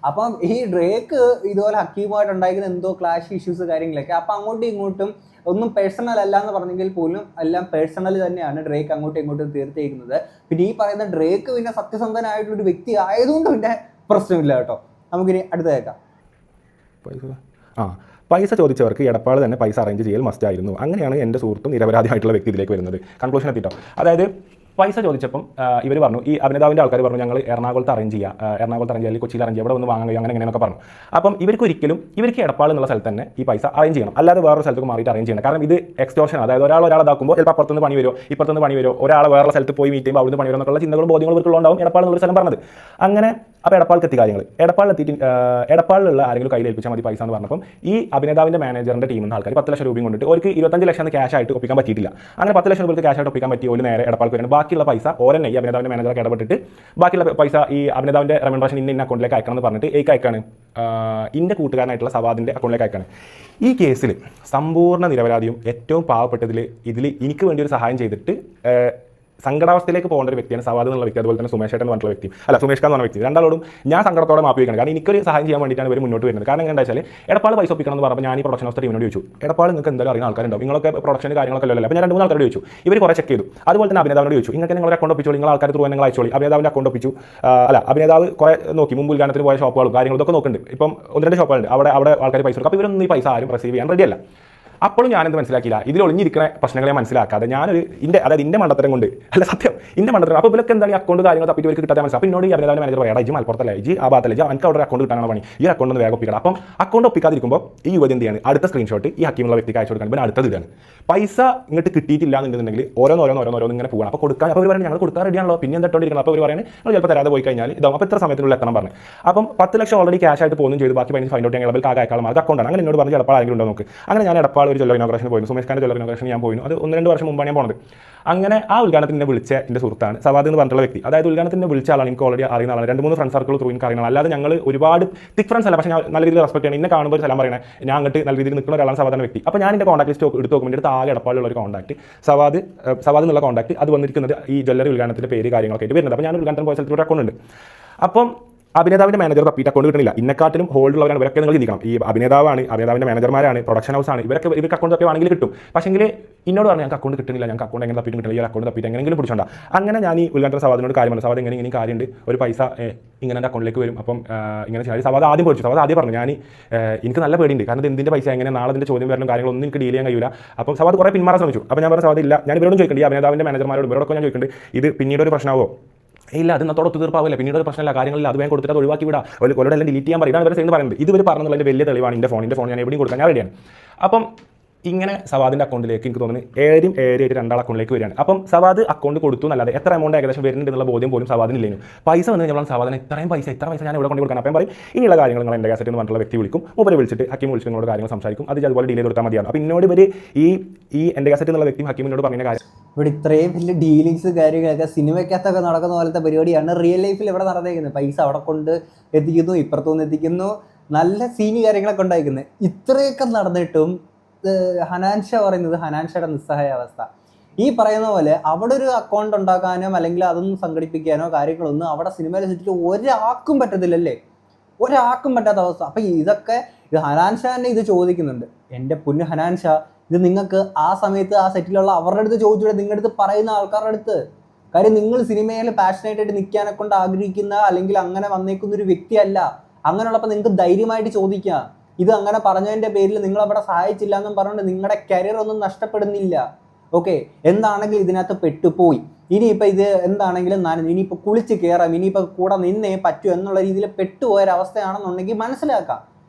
അപ്പം ഈ ഡ്രേക്ക് ഇതുപോലെ ഹക്കീമുമായിട്ട് ഉണ്ടായിരിക്കുന്ന എന്തോ ക്ലാഷ് ഇഷ്യൂസ് കാര്യങ്ങളൊക്കെ. അപ്പം അങ്ങോട്ടും ഇങ്ങോട്ടും ഒന്നും പേഴ്സണൽ അല്ല എന്ന് പറഞ്ഞെങ്കിൽ പോലും എല്ലാം പേഴ്സണൽ തന്നെയാണ് ഡ്രേക്ക് അങ്ങോട്ടും ഇങ്ങോട്ടും തീർത്തേക്കുന്നത്. പിന്നെ ഈ പറയുന്ന ഡ്രേക്ക് പിന്നെ സത്യസന്ധനായിട്ടുള്ളൊരു വ്യക്തി ആയതുകൊണ്ട് പിന്നെ പ്രശ്നമില്ല കേട്ടോ. നമുക്കിനി അടുത്ത കേൾക്കാം. പൈസ ചോദിച്ചവർക്ക് എടപ്പാൾ തന്നെ പൈസ അറേഞ്ച് ചെയ്യൽ മസ്റ്റ് ആയിരുന്നു. അങ്ങനെയാണ് എൻ്റെ സുഹൃത്തും നിരപരാധിയായിട്ടുള്ള വ്യക്തി ഇതിലേക്ക് വരുന്നത്. കൺക്ലൂഷൻ എത്തിയിട്ടോ. അതായത് പൈസ ചോദിച്ചപ്പം ഇവർ പറഞ്ഞു, ഈ അഭിനേതാവിൻ്റെ ആൾക്കാർ പറഞ്ഞു, ഞങ്ങൾ എറണാകുളത്ത് അറേഞ്ച് ചെയ്യാം, അല്ലെങ്കിൽ കൊച്ചിയിൽ അറേഞ്ച് ചെയ്യാം, ഇവിടെ ഒന്ന് വാങ്ങുക അങ്ങനെ എങ്ങനെയൊക്കെ പറഞ്ഞു. അപ്പം ഇവർക്ക് എടപ്പാൾ എന്നുള്ള സ്ഥലത്ത് തന്നെ ഈ പൈസ അറേഞ്ച് ചെയ്യണം, അല്ലാതെ വേറെ സ്ഥലത്തേക്ക് മാറിയിട്ട് അറേഞ്ച് ചെയ്യണം. കാരണം ഇത് എക്സ്റ്റോർഷൻ, അതായത് ഒരാളെ ഇതാക്കുമ്പോൾ ചിലപ്പോൾ അപ്പുറത്തുനിന്ന് പണി വരുമോ ഇപ്പുറത്തുനിന്ന് പണി വരുമോ, ഒരാളെ വേറെ സ്ഥലത്ത് പോയി മീറ്റ് ചെയ്യുമ്പോൾ അവിടുന്ന് പണി വരുന്നൊക്കെയുള്ള ചിന്തകളും ബോധ്യങ്ങളും ഇവർക്കുള്ളതുണ്ടാവും. എടപ്പാൾ എന്നുള്ള സ്ഥലം പറഞ്ഞത് അങ്ങനെ. അപ്പോൾ എടപ്പാൾക്ക് എത്തി കാര്യങ്ങൾ. എടപ്പാളിലുള്ള ആരെങ്കിലും കയ്യിൽ ഏൽപ്പിച്ചാൽ മതി പൈസ എന്ന് പറഞ്ഞപ്പം ഈ അഭിനേതാവിൻ്റെ മാനേജറിൻ്റെ ടീമിൽ നിന്ന് ആൾക്കാർ 10 ലക്ഷം രൂപയും കൊണ്ടിട്ട് അവർക്ക് 25 ലക്ഷം ക്യാഷ് ആയിട്ട് ഒപ്പിക്കാൻ പറ്റിയിട്ടില്ല. അങ്ങനെ 10 ലക്ഷം രൂപയ്ക്ക് ക്യാഷ് ആയിട്ട് ഒപ്പിക്കാൻ പറ്റി ഒരു നേരെ എടപ്പാൾക്ക് വരുന്നത്. ബാക്കിയുള്ള പൈസ ഓരന്നെ ഈ അഭിനേതാവിൻ്റെ മാനേജർക്ക് ഇടപെട്ടിട്ട് ബാക്കിയുള്ള പൈസ ഈ അഭിനേതാവിൻ്റെ റെമ്യൂണറേഷൻ ഇന്ന അക്കൗണ്ടിലേക്ക് അയക്കണം എന്ന് പറഞ്ഞിട്ട് അയക്കാണ് ഇൻ്റെ കൂട്ടുകാരനായിട്ടുള്ള സവാദിൻ്റെ അക്കൗണ്ടിലേക്ക് അയക്കാണ്. ഈ കേസിൽ സമ്പൂർണ്ണ നിരപരാധിയും ഏറ്റവും പാവപ്പെട്ടതിൽ എനിക്ക് വേണ്ടി ഒരു സഹായം ചെയ്തിട്ട് സങ്കടാവസ്ഥയിലേക്ക് പോകേണ്ട ഒരു വ്യക്തിയാണ് സവാദ് എന്നുള്ള വ്യക്തി, അതുപോലെ തന്നെ സുമേഷ് എന്ന് പറഞ്ഞ വ്യക്തി, സുമേഷ് എന്ന് പറഞ്ഞ വ്യക്തി. രണ്ടാളോടും ഞാൻ സങ്കടത്തോടെ മാപ്പ് വയ്ക്കണം. കാരണം എനിക്കൊരു സഹായം ചെയ്യാൻ വേണ്ടിയിട്ടാണ് ഇവർ മുന്നോട്ട് വരുന്നത്. കാരണം എന്താ വെച്ചാൽ എടപ്പാൾ പൈസ ഒപ്പിക്കണം എന്ന് പറഞ്ഞപ്പോൾ ഞാൻ ഈ പ്രൊഡക്ഷൻ ഹൗസ് ടീമിനോട് ചോദിച്ചു, എടപ്പാൾ നിങ്ങൾക്ക് എന്തായാലും അറിയുന്ന ആൾക്കാരുണ്ടാവും, നിങ്ങളൊക്കെ പ്രൊഡക്ഷൻ കാര്യങ്ങളൊക്കെ അല്ലല്ലോ. അപ്പോൾ ഞാൻ 2-3 ആൾക്കാരോട് ചോദിച്ചു. ഇവർ കുറേ ചെക്ക് ചെയ്തു. അതുപോലെ തന്നെ അഭിനേതാവിനോട് ചോദിച്ചു, നിങ്ങൾക്ക് നിങ്ങളുടെ അക്കൗണ്ട് ഒപ്പിച്ചോളൂ, നിങ്ങൾ ആൾക്കാർ ത്രൂ നിങ്ങൾ അയച്ചോളി. അഭിനേതാവിൻ്റെ അക്കൗണ്ട് ഒപ്പിച്ചു. അഭിനേതാവ് കുറേ നോക്കി, മുമ്പ് ഉദ്ഘാടനത്തിന് പോയ ഷോപ്പുകളും കാര്യങ്ങളും ഇതൊക്കെ നോക്കുന്നുണ്ട്. ഇപ്പം 1-2 ഷോപ്പുകളുണ്ട്, അവിടെ ആൾക്കാർ പൈസ കൊടുക്കും. അപ്പോൾ ഇവരൊന്നും ഈ പൈസ ആരും റിസീവ് ചെയ്യാൻ റെഡിയല്ല. അപ്പോഴും ഞാനെന്ത് മനസ്സിലാക്കിയില്ല, ഇതിൽ ഒളിഞ്ഞിരിക്കുന്ന പ്രശ്നങ്ങളെ മനസ്സിലാക്കാതെ ഞാനൊരു ഇന്റെ മണ്ടത്തരം കൊണ്ട് അല്ല സത്യം ഇന്റെ മണ്ടത്തരം. അപ്പോൾ ഇവർക്ക് എന്താണ് ഈ അക്കൗണ്ട് കാര്യങ്ങൾ തപ്പിട്ട് ഇവർക്ക് കിട്ടാതെ മനസ്സിലാവും. അപ്പോൾ എന്നോട് ഈ അഭിനേതാവിന്റെ മാനേജർ പറയാം, ഇജ് മലപ്പുറത്തല്ലേ, ഇജ് ആ ഭാഗത്തല്ലേ, എനിക്ക് അവിടെ ഒരു അക്കൗണ്ട് കിട്ടാനുള്ള പണി, ഈ അക്കൗണ്ട് ഒന്ന് വേഗം ഒപ്പിക്കണം. അപ്പം അക്കൗണ്ട് ഒപ്പിക്കാതിരിക്കുമ്പോൾ ഈ യുവതി എന്ത് ചെയ്യാണ്, അടുത്ത സ്ക്രീൻഷോട്ട് ഈ ഹക്കീമുള്ള വ്യക്തിക്ക് അയച്ചു കൊടുക്കാൻ, പിന്നെ അടുത്തത് ഇതാണ്. പൈസ ഇങ്ങോട്ട് കിട്ടിയിട്ടില്ല എന്നുണ്ടെങ്കിൽ ഓരോന്ന് ഇങ്ങനെ പോകണം. അപ്പോൾ കൊടുക്കാൻ, അപ്പോൾ അവർ പറയുന്നത് ഞങ്ങൾ കൊടുക്കാൻ റെഡിയാണല്ലോ, പിന്നെ എന്തിട്ടോണ്ടിരിക്കണം. അപ്പോൾ അവർ പറയുന്നത് നിങ്ങൾ ചിലപ്പോൾ തരാതെ പോയി കഴിഞ്ഞാൽ ഇതാവും. അപ്പോൾ ഇത്ര സമയത്തിനുള്ളിൽ എത്തണം പറഞ്ഞു. അപ്പം 10 ലക്ഷം ഓൾറെഡി ക്യാഷ് ആയിട്ട് പോകുന്നു ചെയ്തു, ബാക്കി 15 ഫൈൻഡ് ഔട്ട് ഞങ്ങൾ അയക്കാനുള്ള മാർക്ക് അക്കൗണ്ടാണ്. അങ്ങനെ എന്നോട് പറഞ്ഞ് എടപ്പാൾ ആരെങ്കിലും ഉണ്ടോ നോക്ക്. അങ്ങനെ ഞാൻ എടപ്പാൾ ഒരു ജ്വല്ലറി ഇനോഗ്രേഷൻ പോയിരുന്നു, സുമേഷ് ഖാൻ്റെ ജ്വല്ലറി ഇനോഗ്രേഷൻ ഞാൻ പോയിരുന്നു. അത് 1-2 വർഷം മുമ്പാണ് ഞാൻ പോകുന്നത്. അങ്ങനെ ആ ഉദ്ഘാടനത്തിന് എന്നെ വിളിച്ച എൻ്റെ സുഹൃത്താണ് സവാദ് എന്ന് പറഞ്ഞിട്ടുള്ള വ്യക്തി. അതായത് ഉദ്ഘാടനത്തിന് വിളിച്ച ആളാണ്, എനിക്ക് ഓൾറെഡി അറിയുന്ന ആളാണ്. 2-3 ഫ്രണ്ട് സർക്കിൾ ത്രൂ എനിക്ക് അറിയണം. അല്ലാതെ ഞങ്ങൾ ഒരുപാട് തിക് ഫ്രണ്ട്സ് അല്ല, പക്ഷേ ഞാൻ നല്ല രീതിയിൽ റെസ്പെക്ട് ചെയ്യണം. എന്നെ കാണുമ്പോൾ സ്ഥലം പറയണേ, ഞാൻ അങ്ങോട്ട് നല്ല രീതിയിൽ നിൽക്കുന്ന ഒരാളാണ് സവാദ് വ്യക്തി. അപ്പോൾ ഞാൻ എൻ്റെ കോൺടാക്ട് ലിസ്റ്റ് എടുത്ത് നോക്കുമ്പോൾ എടുത്ത് ആകെ എടപ്പാളിലുള്ള ഒരു കോൺടാക്ട് സവാദ് എന്നുള്ള കോൺടാക്ട് അത് വന്നിരിക്കുന്നത് ഈ ജ്വല്ലറി ഉദ്ഘാടനത്തിൻ്റെ പേര് കാര്യങ്ങളൊക്കെ ആയിട്ട് വരുന്നത്. അപ്പോൾ ഞാൻ ഉദ്ഘാടനം പോയ സ്ഥലത്ത് ഒരു അക്കൗണ്ട് ഉണ്ട്. അപ്പം അഭിനേതാവിൻ്റെ മാനേജർ തപ്പിയിട്ട് അക്കൗണ്ട് കിട്ടുന്നില്ല. ഇന്നെക്കാട്ടിലും ഹോൾഡുള്ളവരാണ് ഇവരൊക്കെ. നിങ്ങൾ ചിന്തിക്കണം, ഈ അഭിനേതാവാണ്, അഭിനേതാവിൻ്റെ മാനേജർമാരാണ്, പ്രൊഡക്ഷൻ ഹൗസാണ്, ഇവർക്ക് അക്കൗണ്ട് തപ്പിയാണെങ്കിൽ കിട്ടും. പക്ഷേങ്കിൽ എന്നോട് പറഞ്ഞു ഞങ്ങൾക്ക് അക്കൗണ്ട് കിട്ടുന്നില്ല, ഞങ്ങൾക്ക് അക്കൗണ്ട് എങ്ങനെ തപ്പിയിട്ട് കിട്ടില്ല, ഈ അക്കൗണ്ട് തപ്പിയിട്ട് എങ്ങനെയെങ്കിലും പിടിച്ചോണ്ട. അങ്ങനെ ഞാൻ ഈ ഉദ്ഘാടന സവാദിനോട് കാര്യം പറഞ്ഞു, സവാദ് ഇങ്ങനെ കാര്യമുണ്ട്, ഒരു പൈസ ഇങ്ങനെ എൻ്റെ അക്കൗണ്ടിലേക്ക് വരും, അപ്പം ഇങ്ങനെ ചെയ്യാൻ. സവാദ് ആദ്യം പോയിച്ചു. സവാദ് ആദ്യം പറഞ്ഞു എനിക്ക് നല്ല പേടിയുണ്ട്, കാരണം ഇത് എന്തിൻ്റെ പൈസ, എങ്ങനെ നാളെ ഇതിൻ്റെ ചോദ്യം വരണം, കാര്യങ്ങളൊന്നും എനിക്ക് ഡീൽ ചെയ്യാൻ കഴിയില്ല. അപ്പം സവാദ് കുറേ പിന്മാറാൻ ശ്രമിച്ചു. അപ്പോൾ ഞാൻ പറഞ്ഞു സവാദ് ഇല്ല, ഞാൻ ഇവരോടും ചോദിക്കേണ്ടി, ഈ അഭിനേതാവിൻ്റെ മാനേജർമാരോട് ഇവരോടൊക്കെ ഞാൻ ചോദിക്കേണ്ടത്, ഇത് പിന്നീട് ഒരു പ്രശ്നമാവോ? ഇല്ല, അത് ഇന്നത്തോടെ ഒത്തുതീർപ്പാവില്ല, പിന്നീട് ഒരു പ്രശ്നമില്ല, കാര്യങ്ങളില്ല, അത് വേഗം കൊടുത്തിട്ട് അത് ഒഴിവാക്കി വിടാം, എല്ലാം ഡിലീറ്റ് ചെയ്യാൻ പറയും. ഇതാണ് ഇവരെ പറയുന്നത്. ഇത് ഇവർ പറഞ്ഞുള്ളതിൻ്റെ വലിയ തെളിവാണ്. എൻ്റെ ഫോൺ ഞാൻ എവിടെയും കൊടുക്കാൻ ഞാൻ റെഡിയാണ്. അപ്പം ഇങ്ങനെ സവാദിൻ്റെ അക്കൗണ്ടിലേക്ക് എനിക്ക് തോന്നുന്നു 7 2 അക്കൗണ്ടിലേക്ക് വരികയാണ്. അപ്പം സവാദ് അക്കൗണ്ട് കൊടുത്തു എന്നല്ലാതെ എത്ര എമൗണ്ട് ഏകദേശം വരുന്നുണ്ട് എന്നുള്ള ബോധ്യം പോലും സവാദിനില്ലേനു. പൈസ വന്നു കഴിഞ്ഞാൽ സവാദിന് ഇത്ര പൈസ ഞാൻ ഇവിടെ കൊണ്ട് കൊടുക്കണം. അപ്പം പറയും ഇനിയുള്ള കാര്യങ്ങൾ നിങ്ങൾ എൻ്റെ കാസറ്റ് എന്ന് പറഞ്ഞിട്ടുള്ള വ്യക്തി വിളിക്കും, മൂപ്പരെ വിളിച്ചിട്ട് ഹക്കീം വിളിച്ചിട്ട് നിങ്ങളോട് കാര്യങ്ങൾ സംസാരിക്കും, അത് അതുപോലെ ഡീൽ ചെയ്ത് കൊടുത്താൽ മതിയാണ്. അപ്പോൾ ഇന്നോട് ഇവർ ഈ എൻ്റെ കാസറ്റ് എന്നുള്ള വ്യക്തി ഹക്കീമിനോട് പറഞ്ഞ കാര്യം, ഇവിടെ ഇത്രയും വലിയ ഡീലിങ്സ് കാര്യങ്ങളൊക്കെ സിനിമയ്ക്കകത്തൊക്കെ നടക്കുന്ന പോലത്തെ പരിപാടിയാണ് റിയൽ ലൈഫിൽ ഇവിടെ നടന്നേക്കുന്നത്. പൈസ അവിടെ കൊണ്ട് എത്തിക്കുന്നു, ഇപ്പുറത്തുനിന്ന് എത്തിക്കുന്നു, നല്ല സീനി കാര്യങ്ങളൊക്കെ ഉണ്ടായിരിക്കുന്നത്. ഇത്രയൊക്കെ നടന്നിട്ടും ഹനാൻ ഷാ പറയുന്നത് ഹനാൻ ഷായുടെ നിസ്സഹായ അവസ്ഥ. ഈ പറയുന്ന പോലെ അവിടെ ഒരു അക്കൗണ്ട് ഉണ്ടാക്കാനോ അല്ലെങ്കിൽ അതൊന്നും സംഘടിപ്പിക്കാനോ കാര്യങ്ങളൊന്നും അവിടെ സിനിമയിലെ സെറ്റിൽ ഒരാൾക്കും പറ്റത്തില്ലല്ലേ, ഒരാൾക്കും പറ്റാത്ത അവസ്ഥ. അപ്പം ഇത് ഹനാൻ ഷാനെ ഇത് ചോദിക്കുന്നുണ്ട്. എൻ്റെ പൊന്നു ഹനാൻ ഷാ, ഇത് നിങ്ങൾക്ക് ആ സമയത്ത് ആ സെറ്റിലുള്ള അവരുടെ അടുത്ത് ചോദിച്ചൂടെ, നിങ്ങളുടെ അടുത്ത് പറയുന്ന ആൾക്കാരുടെ അടുത്ത്. കാര്യം നിങ്ങൾ സിനിമയിൽ പാഷനേറ്റായിട്ട് നിൽക്കാനെ കൊണ്ട് ആഗ്രഹിക്കുന്ന അല്ലെങ്കിൽ അങ്ങനെ വന്നേക്കുന്ന ഒരു വ്യക്തിയല്ല. അങ്ങനെയുള്ളപ്പോൾ നിങ്ങൾക്ക് ധൈര്യമായിട്ട് ചോദിക്കാം. ഇത് അങ്ങനെ പറഞ്ഞതിൻ്റെ പേരിൽ നിങ്ങളവിടെ സഹായിച്ചില്ല എന്നും പറഞ്ഞുകൊണ്ട് നിങ്ങളുടെ കരിയർ ഒന്നും നഷ്ടപ്പെടുന്നില്ല. ഓക്കെ, എന്താണെങ്കിലും ഇതിനകത്ത് പെട്ടുപോയി. ഇനിയിപ്പോൾ ഇത് എന്താണെങ്കിലും ഇനിയിപ്പോൾ കുളിച്ച് കയറാം, ഇനിയിപ്പോൾ കൂടെ നിന്നേ പറ്റൂ എന്നുള്ള രീതിയിൽ പെട്ടുപോയൊരവസ്ഥയാണെന്നുണ്ടെങ്കിൽ മനസ്സിലാക്കാം.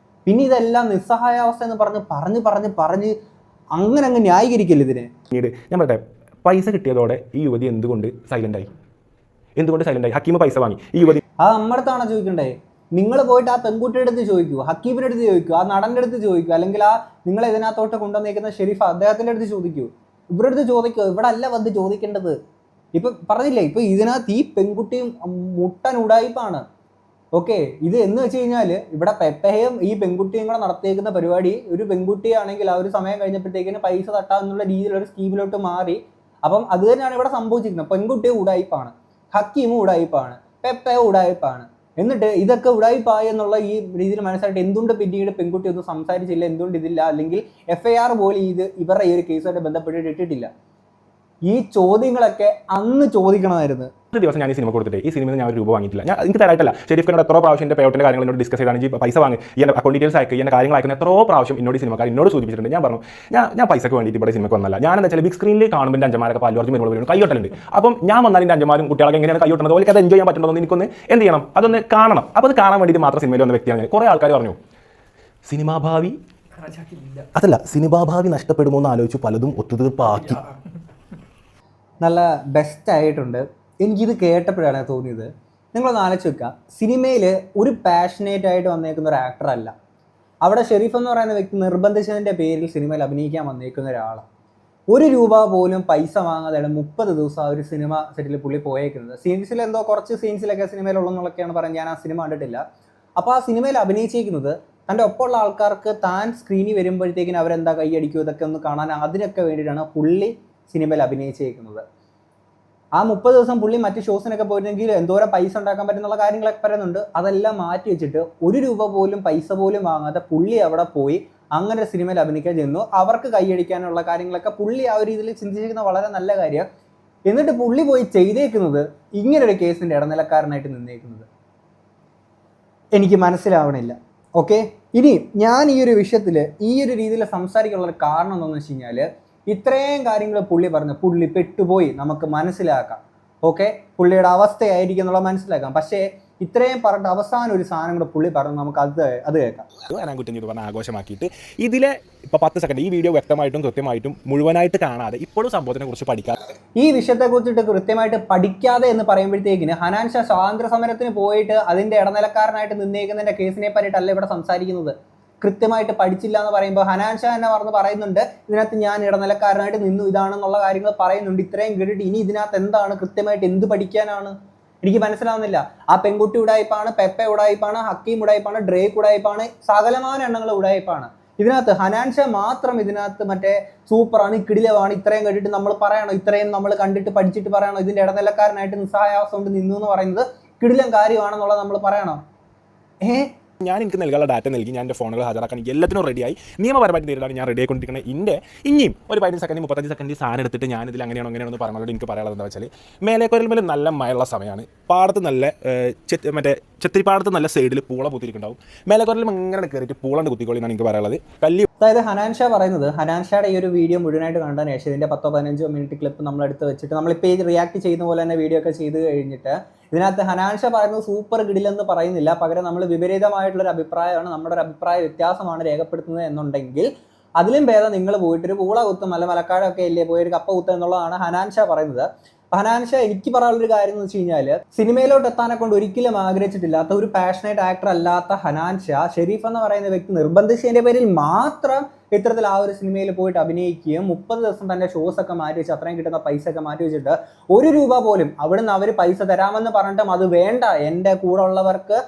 പിന്നെ ഇതെല്ലാം നിസ്സഹായാവസ്ഥ എന്ന് പറഞ്ഞ് അങ്ങനെ ന്യായീകരിക്കില്ല ഇതിനെ. ഞാൻ പറയട്ടെ, പൈസ കിട്ടിയതോടെ ഈ യുവതി എന്തുകൊണ്ട് സൈലൻ്റായി? ഹക്കീം പൈസ വാങ്ങി, ഈ യുവതി അത് നമ്മുടെ അടുത്താണോ ചോദിക്കണ്ടേ? നിങ്ങൾ പോയിട്ട് ആ പെൺകുട്ടിയുടെ അടുത്ത് ചോദിക്കൂ, ഹക്കീമിൻ്റെ അടുത്ത് ചോദിക്കൂ, ആ നടൻ്റെ അടുത്ത് ചോദിക്കൂ, അല്ലെങ്കിൽ ആ നിങ്ങൾ ഇതിനകത്തോട്ട് കൊണ്ടുവന്നേക്കുന്ന ഷെരീഫ് അദ്ദേഹത്തിൻ്റെ അടുത്ത് ചോദിക്കൂ, ഇവരുടെ അടുത്ത് ചോദിക്കൂ. ഇവിടെ അല്ല വന്ന് ചോദിക്കേണ്ടത്. ഇപ്പം പറഞ്ഞില്ലേ, ഇപ്പം ഇതിനകത്ത് ഈ പെൺകുട്ടിയും മുട്ടൻ ഉടായിപ്പാണ്. ഓക്കെ, ഇത് എന്ന് വെച്ച് കഴിഞ്ഞാൽ ഇവിടെ പെപ്പയും ഈ പെൺകുട്ടിയും കൂടെ നടത്തിയേക്കുന്ന പരിപാടി, ഒരു പെൺകുട്ടിയാണെങ്കിൽ ആ ഒരു സമയം കഴിഞ്ഞപ്പോഴത്തേക്കിന് പൈസ തട്ടാമെന്നുള്ള രീതിയിലൊരു സ്കീമിലോട്ട് മാറി. അപ്പം അത് തന്നെയാണ് ഇവിടെ സംഭവിച്ചിരിക്കുന്നത്. പെൺകുട്ടിയും ഉടായിപ്പാണ്, ഹക്കീമും ഉടായിപ്പാണ്, പെപ്പയും ഉടായിപ്പാണ്. എന്നിട്ട് ഇതൊക്കെ ഉടായിപ്പായി എന്നുള്ള ഈ രീതിയിൽ മനസ്സിലായിട്ട് എന്തുകൊണ്ട് പിന്നീട് പെൺകുട്ടി ഒന്നും സംസാരിച്ചില്ല, എന്തുകൊണ്ട് ഇതില്ല, അല്ലെങ്കിൽ FIR പോലും ഇവരുടെ ഈ ഒരു കേസുമായിട്ട് ബന്ധപ്പെട്ടിട്ട് ഇട്ടിട്ടില്ല. ഈ ചോദ്യങ്ങളൊക്കെ അന്ന് ചോദിക്കണമായിരുന്നു. ഒരു ദിവസം ഞാൻ ഈ സിനിമ കൊടുത്തിട്ട് ഈ സിനിമയിൽ ഞാൻ ഒരു രൂപ വാങ്ങിയിട്ടില്ല. എനിക്ക് തരായിട്ടല്ല. ഷെരീഫിനോട് എത്രയോ പ്രാവശ്യം എൻ്റെ പേയ്മെൻറ്റിൻ്റെ കാര്യങ്ങൾ എന്നോട് ഡിസ്കസ് ചെയ്താണ്. ഈ പൈസ വാങ്ങി ഈ അക്കൗണ്ട് ഡീറ്റെയിൽസ് അയക്കുക, ഈ കാര്യങ്ങൾ അയക്കുന്ന എത്രയോ പ്രാവശ്യം എന്നോട് സിനിമക്കാർ എന്നോട് സൂചിപ്പിച്ചിട്ടുണ്ട്. ഞാൻ പറഞ്ഞു ഞാൻ പൈസക്ക് വേണ്ടിയിട്ട് ഇവിടെ സിനിമയ്ക്ക് വന്നല്ല. ഞാൻ എന്താ വെച്ചാൽ ബിഗ് സ്ക്രീനിൽ കാണുമ്പോൾ എൻ്റെ അഞ്ചമാരൊക്കെ പാലുവർജ്ജം വരുമ്പോൾ കൈയൊട്ടലുണ്ട്. അപ്പം ഞാൻ വന്നാൽ എൻ്റെ അഞ്ചമാരും കുട്ടികളൊക്കെ എങ്ങനെയാണ് കൈയൊട്ടുന്നത്, അവർക്ക് അത് എൻജോയ് ചെയ്യാൻ പറ്റുന്നതെന്ന് എനിക്കൊന്ന് എന്ത് ചെയ്യണം, അതൊന്ന് കാണണം. അപ്പോൾ അത് കാണാൻ വേണ്ടിയിട്ട് മാത്രം സിനിമയിൽ വന്ന വ്യക്തിയാണ്. കുറേ ആൾക്കാർ പറഞ്ഞു സിനിമാഭാവി നഷ്ടപ്പെടുമോ എന്ന് ആലോചിച്ച് പലതും ഒത്തുതീർപ്പാക്കി. നല്ല ബെസ്റ്റ് ആയിട്ടുണ്ട്. എനിക്കിത് കേട്ടപ്പോഴാണ് തോന്നിയത്, നിങ്ങളൊന്ന് ആലോചിച്ച് വെക്കുക, സിനിമയിൽ ഒരു പാഷനേറ്റ് ആയിട്ട് വന്നേക്കുന്ന ഒരു ആക്ടർ അല്ല. അവിടെ ഷെരീഫ് എന്ന് പറയുന്ന വ്യക്തി നിർബന്ധിച്ചതിൻ്റെ പേരിൽ സിനിമയിൽ അഭിനയിക്കാൻ വന്നേക്കുന്ന ഒരാളാണ്. 1 രൂപ പോലും പൈസ വാങ്ങാതെയാണ് 30 ദിവസം ആ ഒരു സിനിമ സെറ്റിൽ പുള്ളി പോയേക്കുന്നത്. സീൻസിൽ എന്തോ കുറച്ച് സീൻസിലൊക്കെ സിനിമയിലുള്ളതെന്നൊക്കെയാണ് പറയുന്നത്. ഞാൻ ആ സിനിമ കണ്ടിട്ടില്ല. അപ്പോൾ ആ സിനിമയിൽ അഭിനയിച്ചിരിക്കുന്നത് തൻ്റെ ഒപ്പമുള്ള ആൾക്കാർക്ക് താൻ സ്ക്രീനിൽ വരുമ്പോഴത്തേക്കിനും അവരെന്താ കൈയടിക്കും ഇതൊക്കെ ഒന്ന് കാണാൻ, അതിനൊക്കെ വേണ്ടിയിട്ടാണ് പുള്ളി സിനിമയിൽ അഭിനയിച്ചേക്കുന്നത്. ആ 30 ദിവസം പുള്ളി മറ്റ് ഷോസിനൊക്കെ പോയിരുന്നെങ്കിൽ എന്തോരം പൈസ ഉണ്ടാക്കാൻ പറ്റുന്നുള്ള കാര്യങ്ങളൊക്കെ പറയുന്നുണ്ട്. അതെല്ലാം മാറ്റി വെച്ചിട്ട് 1 രൂപ പോലും പൈസ പോലും വാങ്ങാതെ പുള്ളി അവിടെ പോയി അങ്ങനെ സിനിമയിൽ അഭിനയിക്കാൻ ചെന്നു. അവർക്ക് കൈയടിക്കാനുള്ള കാര്യങ്ങളൊക്കെ പുള്ളി ആ ഒരു രീതിയിൽ ചിന്തിച്ചിരിക്കുന്ന വളരെ നല്ല കാര്യം. എന്നിട്ട് പുള്ളി പോയി ചെയ്തേക്കുന്നത് ഇങ്ങനൊരു കേസിൻ്റെ ഇടനിലക്കാരനായിട്ട് നിന്നേക്കുന്നത് എനിക്ക് മനസ്സിലാവണില്ല. ഓക്കെ, ഇനി ഞാൻ ഈ ഒരു വിഷയത്തിൽ ഈ ഒരു രീതിയിൽ സംസാരിക്കാനുള്ള ഒരു കാരണം എന്താണെന്ന് വെച്ച് കഴിഞ്ഞാൽ ഇത്രയും കാര്യങ്ങൾ പുള്ളി പറഞ്ഞു, പുള്ളി പെട്ടുപോയി, നമുക്ക് മനസ്സിലാക്കാം, ഓക്കെ, പുള്ളിയുടെ അവസ്ഥയായിരിക്കും എന്നുള്ള മനസ്സിലാക്കാം. പക്ഷേ ഇത്രയും പറഞ്ഞിട്ട് അവസാനം ഒരു സാധനം കൂടെ പുള്ളി പറഞ്ഞു, നമുക്ക് അത് കേൾക്കാം. കുറ്റം ചെയ്ത് പറഞ്ഞ ആഘോഷമാക്കിയിട്ട് ഇതിലെ ഇപ്പോൾ 10 സെക്കൻഡ് ഈ വീഡിയോ വ്യക്തമായിട്ടും കൃത്യമായിട്ടും മുഴുവനായിട്ട് കാണാതെ ഇപ്പോഴും സംഭവത്തിനെ കുറിച്ച് പഠിക്കാതെ ഈ വിഷയത്തെക്കുറിച്ചിട്ട് കൃത്യമായിട്ട് പഠിക്കാതെ എന്ന് പറയുമ്പോഴത്തേക്കിന് ഹനാൻ ഷാ സ്വാതന്ത്ര്യ സമരത്തിന് പോയിട്ട് അതിന്റെ ഇടനിലക്കാരനായിട്ട് നിന്നേക്കുന്നതിന്റെ കേസിനെ പറ്റിയിട്ടല്ല ഇവിടെ സംസാരിക്കുന്നത്. കൃത്യമായിട്ട് പഠിച്ചില്ല എന്ന് പറയുമ്പോൾ ഹനാൻ ഷാ എന്നെ പറയുന്നുണ്ട്, ഇതിനകത്ത് ഞാൻ ഇടനിലക്കാരനായിട്ട് നിന്നു, ഇതാണെന്നുള്ള കാര്യങ്ങൾ പറയുന്നുണ്ട്. ഇത്രയും കേട്ടിട്ട് ഇനി ഇതിനകത്ത് എന്താണ്, കൃത്യമായിട്ട് എന്ത് പഠിക്കാനാണ് എനിക്ക് മനസ്സിലാവുന്നില്ല. ആ പെൺകുട്ടി ഉടായിപ്പാണ്, പെപ്പ ഉടായിപ്പാണ്, ഹക്കീം ഉടായിപ്പാണ്, ഡ്രേക്ക് ഉടായിപ്പാണ്, സകലമായ എണ്ണങ്ങൾ ഉടായിപ്പാണ്. ഇതിനകത്ത് ഹനാൻ ഷാ മാത്രം ഇതിനകത്ത് മറ്റേ സൂപ്പറാണ്, കിടിലമാണ്, ഇത്രയും കേട്ടിട്ട് നമ്മൾ പറയണോ, ഇത്രയും നമ്മൾ കണ്ടിട്ട് പഠിച്ചിട്ട് പറയണോ, ഇതിന്റെ ഇടനിലക്കാരനായിട്ട് നിസ്സഹായാവസ്ഥ കൊണ്ട് നിന്നു എന്ന് പറയുന്നത് കിടിലം കാര്യമാണെന്നുള്ളത് നമ്മൾ പറയണോ? ഞാൻ എനിക്ക് നൽകാനുള്ള ഡാറ്റ നൽകി ഞാൻ എൻ്റെ ഫോണുകൾ ഹാജരാക്കാൻ എല്ലാത്തിനും റെഡിയായി നിയമപരമായിട്ട് നേരിടാൻ ഞാൻ റെഡി ആയിക്കൊണ്ടിരിക്കുന്നത്. ഇനിയും ഒരു 15 സെക്കൻഡ് 35 സെക്കൻഡ് സാധനം എടുത്തിട്ട് ഞാനിതിൽ അങ്ങനെയാണോ അങ്ങനെയാണെന്ന് പറഞ്ഞോട് എനിക്ക് പറയാനുള്ളത് എന്താ വെച്ചാൽ, മേലേക്കൊരൽ നല്ല മഴയുള്ള സമയമാണ്, പാടത്ത് നല്ല മറ്റേ ചെത്തിരിപ്പാടത്ത് നല്ല സൈഡിൽ പൂള പൂത്തിരിക്കുന്നുണ്ടാവും, മേലേക്കൊരലും അങ്ങനെ കയറിയിട്ട് പൂളണ്ട് കുത്തിക്കോളി എന്നാണ് എനിക്ക് പറയാനുള്ളത്. അതായത് ഹനാൻ ഷാ പറയുന്നത്, ഹനാൻ ഷായുടെ ഈ ഒരു വീഡിയോ മുഴുവനായിട്ട് കണ്ടതിന് ശേഷം ഇതിന്റെ 10-15 മിനിറ്റ് ക്ലിപ്പ് നമ്മൾ എടുത്ത് വെച്ചിട്ട് നമ്മളിപ്പോൾ ഈ റിയാക്ട് ചെയ്യുന്ന പോലെ തന്നെ വീഡിയോ ഒക്കെ ചെയ്ത് കഴിഞ്ഞിട്ട് ഇതിനകത്ത് ഹനാൻ ഷാ പറയുന്നത് സൂപ്പർ കിടിലെന്ന് പറയുന്നില്ല, പകരം നമ്മൾ വിപരീതമായിട്ടുള്ളൊരു അഭിപ്രായമാണ്, നമ്മുടെ ഒരു അഭിപ്രായ വ്യത്യാസമാണ് രേഖപ്പെടുത്തുന്നത് എന്നുണ്ടെങ്കിൽ അതിലും ഭേദം നിങ്ങൾ പോയിട്ടൊരു പൂള കുത്തും അല്ല മലക്കാടൊക്കെ ഇല്ലേ പോയി ഒരു കപ്പ കുത്തും എന്നുള്ളതാണ് ഹനാൻ ഷാ പറയുന്നത്. ഹനാൻ ഷാ എനിക്ക് പറയാനുള്ളൊരു കാര്യം എന്ന് വെച്ച് കഴിഞ്ഞാൽ, സിനിമയിലോട്ട് എത്താനെ കൊണ്ട് ഒരിക്കലും ആഗ്രഹിച്ചിട്ടില്ലാത്ത ഒരു പാഷനേറ്റ് ആക്ടർ അല്ലാത്ത ഹനാൻ ഷാ ഷെരീഫ് എന്ന് പറയുന്ന വ്യക്തി നിർബന്ധിച്ചതിന്റെ പേരിൽ മാത്രം ഇത്തരത്തിൽ ആ ഒരു സിനിമയിൽ പോയിട്ട് അഭിനയിക്കുകയും 30 ദിവസം തന്റെ ഷോസ് ഒക്കെ മാറ്റി വെച്ച് അത്രയും കിട്ടുന്ന പൈസ ഒക്കെ മാറ്റി വെച്ചിട്ട് 1 രൂപ പോലും അവിടുന്ന് അവർ പൈസ തരാമെന്ന് പറഞ്ഞിട്ടും അത് വേണ്ട, എൻ്റെ കൂടെ ഉള്ളവർക്ക്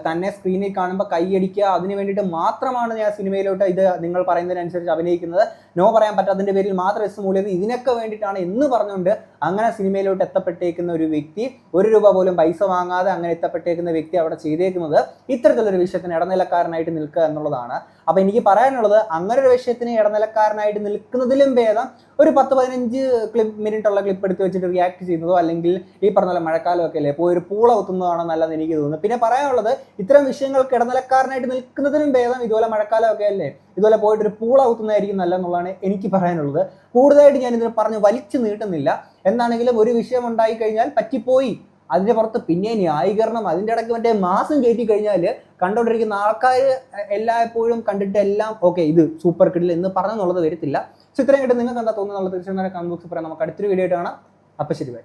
തന്നെ സ്ക്രീനിൽ കാണുമ്പോൾ കൈയടിക്കുക, അതിന് വേണ്ടിയിട്ട് മാത്രമാണ് ഞാൻ സിനിമയിലോട്ട് ഇത് നിങ്ങൾ പറയുന്നതിനനുസരിച്ച് അഭിനയിക്കുന്നത്, നോ പറയാൻ പറ്റാത്തതിൻ്റെ പേരിൽ മാത്രം എസ് മൂല്യത്, ഇതിനൊക്കെ വേണ്ടിയിട്ടാണ് എന്ന് പറഞ്ഞുകൊണ്ട് അങ്ങനെ സിനിമയിലോട്ട് എത്തപ്പെട്ടേക്കുന്ന ഒരു വ്യക്തി 1 രൂപ പോലും പൈസ വാങ്ങാതെ അങ്ങനെ എത്തപ്പെട്ടേക്കുന്ന വ്യക്തി അവിടെ ചെയ്തേക്കുന്നത് ഇത്തരത്തിലൊരു വിഷയത്തിന് ഇടനിലക്കാരനായിട്ട് നിൽക്കുക എന്നുള്ളതാണ്. അപ്പോൾ എനിക്ക് പറയാനുള്ളത്, അങ്ങനെ ഒരു വിഷയത്തിന് ഇടനിലക്കാരനായിട്ട് നിൽക്കുന്നതിലും ഭേദം ഒരു 10-15 മിനിറ്റുള്ള ക്ലിപ്പ് എടുത്ത് വെച്ചിട്ട് റിയാക്ട് ചെയ്യുന്നതോ അല്ലെങ്കിൽ ഈ പറഞ്ഞ പോലെ മഴക്കാലമൊക്കെ അല്ലേ പോയി ഒരു പൂള കുത്തുന്നതാണോ നല്ലതെന്ന് എനിക്ക് തോന്നുന്നു. പിന്നെ പറയാനുള്ളത്, ഇത്തരം വിഷയങ്ങൾക്ക് ഇടനിലക്കാരനായിട്ട് നിൽക്കുന്നതിനും ഭേദം ഇതുപോലെ മഴക്കാലമൊക്കെ അല്ലേ ഇതുപോലെ പോയിട്ടൊരു പൂള കുത്തുന്നതായിരിക്കും നല്ലതെന്നുള്ളതാണ് എനിക്ക് പറയാനുള്ളത്. കൂടുതലായിട്ട് ഞാൻ ഇതിനെ പറഞ്ഞ് വലിച്ചു നീട്ടുന്നില്ല. എന്താണെങ്കിലും ഒരു വിഷയം ഉണ്ടായി കഴിഞ്ഞാൽ പറ്റിപ്പോയി, അതിൻ്റെ പുറത്ത് പിന്നെ ന്യായീകരണം, അതിൻ്റെ ഇടയ്ക്ക് മറ്റേ മാസം കയറ്റി കഴിഞ്ഞാൽ കണ്ടുകൊണ്ടിരിക്കുന്ന ആൾക്കാർ എല്ലായ്പ്പോഴും കണ്ടിട്ട് എല്ലാം ഓക്കെ ഇത് സൂപ്പർ കിഡിൽ എന്ന് പറഞ്ഞെന്നുള്ളത് വരത്തില്ല. സോ ഇത്രയും കേട്ട് നിങ്ങൾക്ക് എന്താ തോന്നുന്നുള്ളത് തീർച്ചയായും കമന്റ് ബോക്സിൽ പറയാം. നമുക്ക് അടുത്തൊരു വീഡിയോ ആയിട്ട് കാണാം. അപ്പം ശരി, ബൈ.